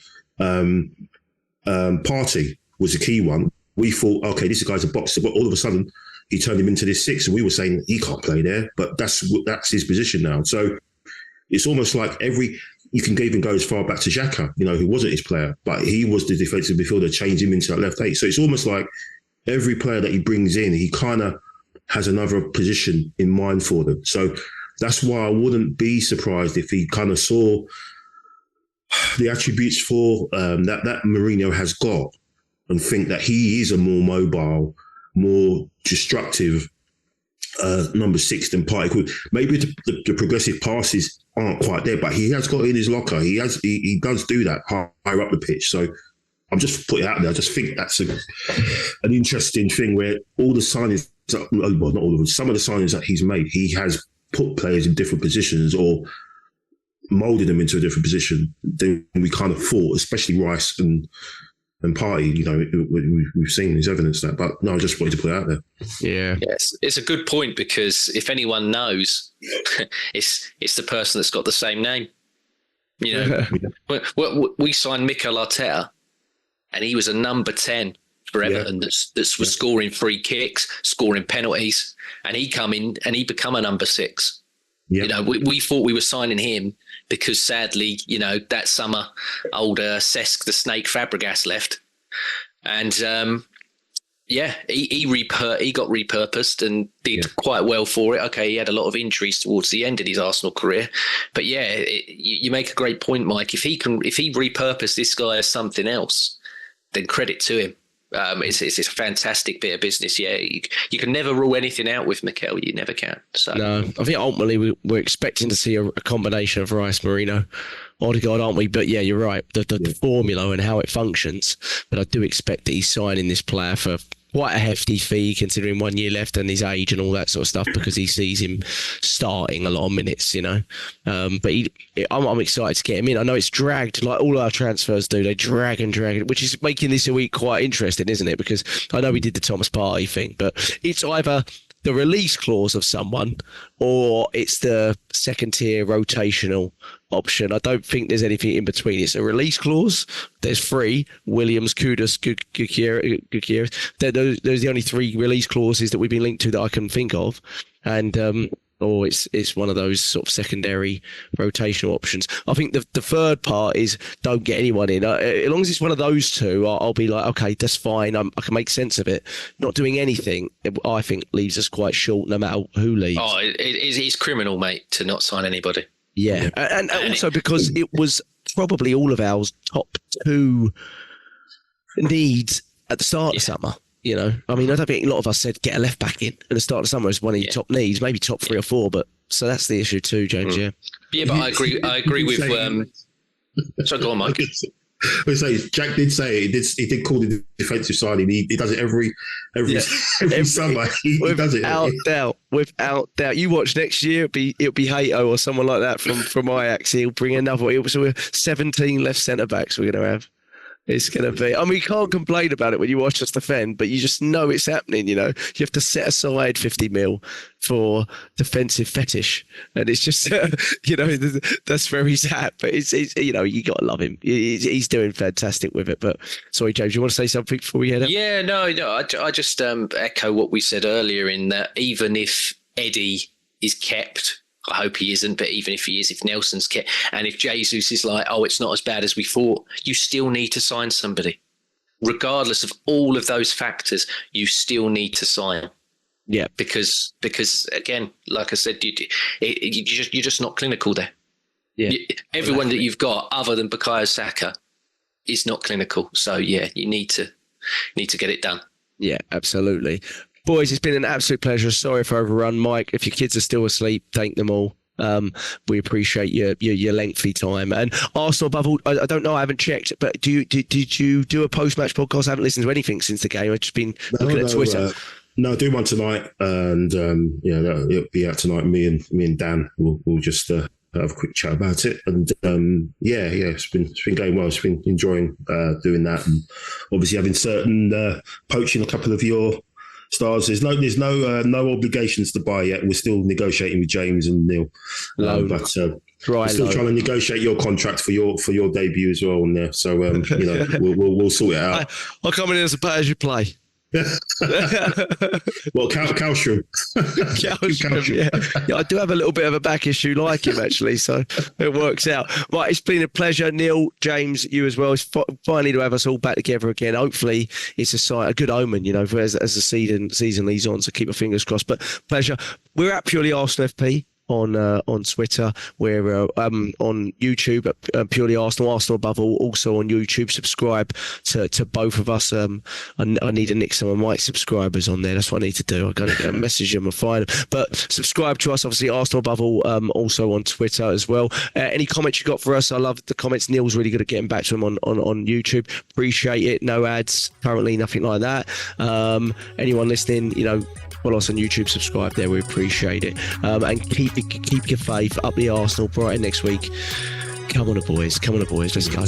Partey was a key one. We thought, okay, this guy's a boxer, but all of a sudden he turned him into this 6, and we were saying he can't play there, but that's his position now. So it's almost like you can even go as far back to Xhaka, who wasn't his player, but he was the defensive midfielder, changed him into that left 8. So it's almost like every player that he brings in, he kind of has another position in mind for them. So that's why I wouldn't be surprised if he kind of saw the attributes for that Mourinho has got, and think that he is a more mobile, more destructive number 6 than Partey. Maybe the progressive passes aren't quite there, but he has got in his locker. He does do that higher up the pitch. So I'm just putting it out there. I just think that's an interesting thing where all the signings, well, not all of them, some of the signings that he's made, he has put players in different positions or moulded them into a different position than we kind of thought, especially Rice and Partey. We've seen his evidence that, but no, I just wanted to put it out there. Yeah. Yes, it's a good point, because if anyone knows, it's the person that's got the same name. We signed Mikel Arteta, and he was a number 10 for Everton that was scoring free kicks, scoring penalties, and he come in and he become a number 6. Yeah. We thought we were signing him because sadly, that summer, old Cesc the Snake Fabregas left, and he got repurposed and did quite well for it. Okay, he had a lot of injuries towards the end of his Arsenal career, but you make a great point, Mike. If he repurposed this guy as something else, then credit to him. It's a fantastic bit of business. Yeah, you can never rule anything out with Mikel. You never can. So no, I think ultimately we're expecting to see a combination of Rice, Marino, Odegaard, aren't we? But yeah, you're right. The formula and how it functions. But I do expect that he's signing this player for quite a hefty fee, considering 1 year left and his age and all that sort of stuff, because he sees him starting a lot of minutes, But I'm excited to get him in. I know it's dragged, like all our transfers do. They drag and drag it, which is making this a week quite interesting, isn't it? Because I know we did the Thomas Partey thing, but it's either the release clause of someone or it's the second tier rotational option. I don't think there's anything in between. It's a release clause. There's 3: Williams, Kudus, Gutierrez. Those are the only 3 release clauses that we've been linked to that I can think of. And or it's one of those sort of secondary rotational options. I think the third part is don't get anyone in. As long as it's one of those 2, I'll be like, okay, that's fine. I can make sense of it. Not doing anything, I think, leaves us quite short no matter who leaves. Oh, it's criminal, mate, to not sign anybody. Yeah, and also because it was probably all of our top 2 needs at the start of summer. I mean, I don't think a lot of us said get a left back in at the start of summer as one of your top needs, maybe top 3 or 4. But so that's the issue too, James. Yeah, but I agree with. So go on, Mike. Jack did say he did call the defensive signing. He does it every summer. He does it without doubt. You watch next year, it'll be Hato or someone like that from Ajax. He'll bring another. So we're 17 left centre backs we're going to have. It's going to be. I mean, you can't complain about it when you watch us defend, but you just know it's happening. You have to set aside 50 mil for defensive fetish, and it's just that's where he's at. But it's you got to love him. He's doing fantastic with it. But sorry, James, you want to say something before we head up? Yeah, no. I just echo what we said earlier in that even if Eddie is kept, I hope he isn't, but even if he is, if Nelson's kept, and if Jesus is like, oh, it's not as bad as we thought, you still need to sign somebody. Regardless of all of those factors, you still need to sign. Yeah. Because again, like I said, you're just not clinical there. Yeah. Everyone that you've got other than Bukayo Saka is not clinical. So, yeah, you need to get it done. Yeah, absolutely. Boys, it's been an absolute pleasure. Sorry for overrun, Mike. If your kids are still asleep, thank them all. We appreciate your lengthy time. And Arsenal above all, I don't know, I haven't checked, but did you do a post-match podcast? I haven't listened to anything since the game. I've just been looking at Twitter. No, do one tonight, and it'll be out tonight. Me and Dan will just have a quick chat about it. And it's been going well. It's been enjoying doing that, and obviously having certain poaching a couple of your stars. There's no obligations to buy yet. We're still negotiating with James and Neil, but we're still trying to negotiate your contract for your debut as well on there. So we'll sort it out. I'll come in as a pay as you play. Well, Calstrom. Yeah, I do have a little bit of a back issue like him, actually, so it works out. Right, it's been a pleasure. Neil, James, you as well. It's finally to have us all back together again. Hopefully, it's a good omen, as the season leads on, so keep our fingers crossed. But pleasure. We're at Purely Arsenal FP on Twitter. We're on YouTube at Purely Arsenal above all, also on YouTube. Subscribe to both of us. I need to nick some of Mike's subscribers on there. That's what I need to do. I'm going to message them and find them. But subscribe to us, obviously, Arsenal above all, also on Twitter as well. Any comments you got for us? I love the comments. Neil's really good at getting back to them on YouTube. Appreciate it. No ads currently, nothing like that. Anyone listening, follow us on YouTube, subscribe there. We appreciate it. And keep your faith. Up the Arsenal. Brighton next week. Come on, the boys. Let's go.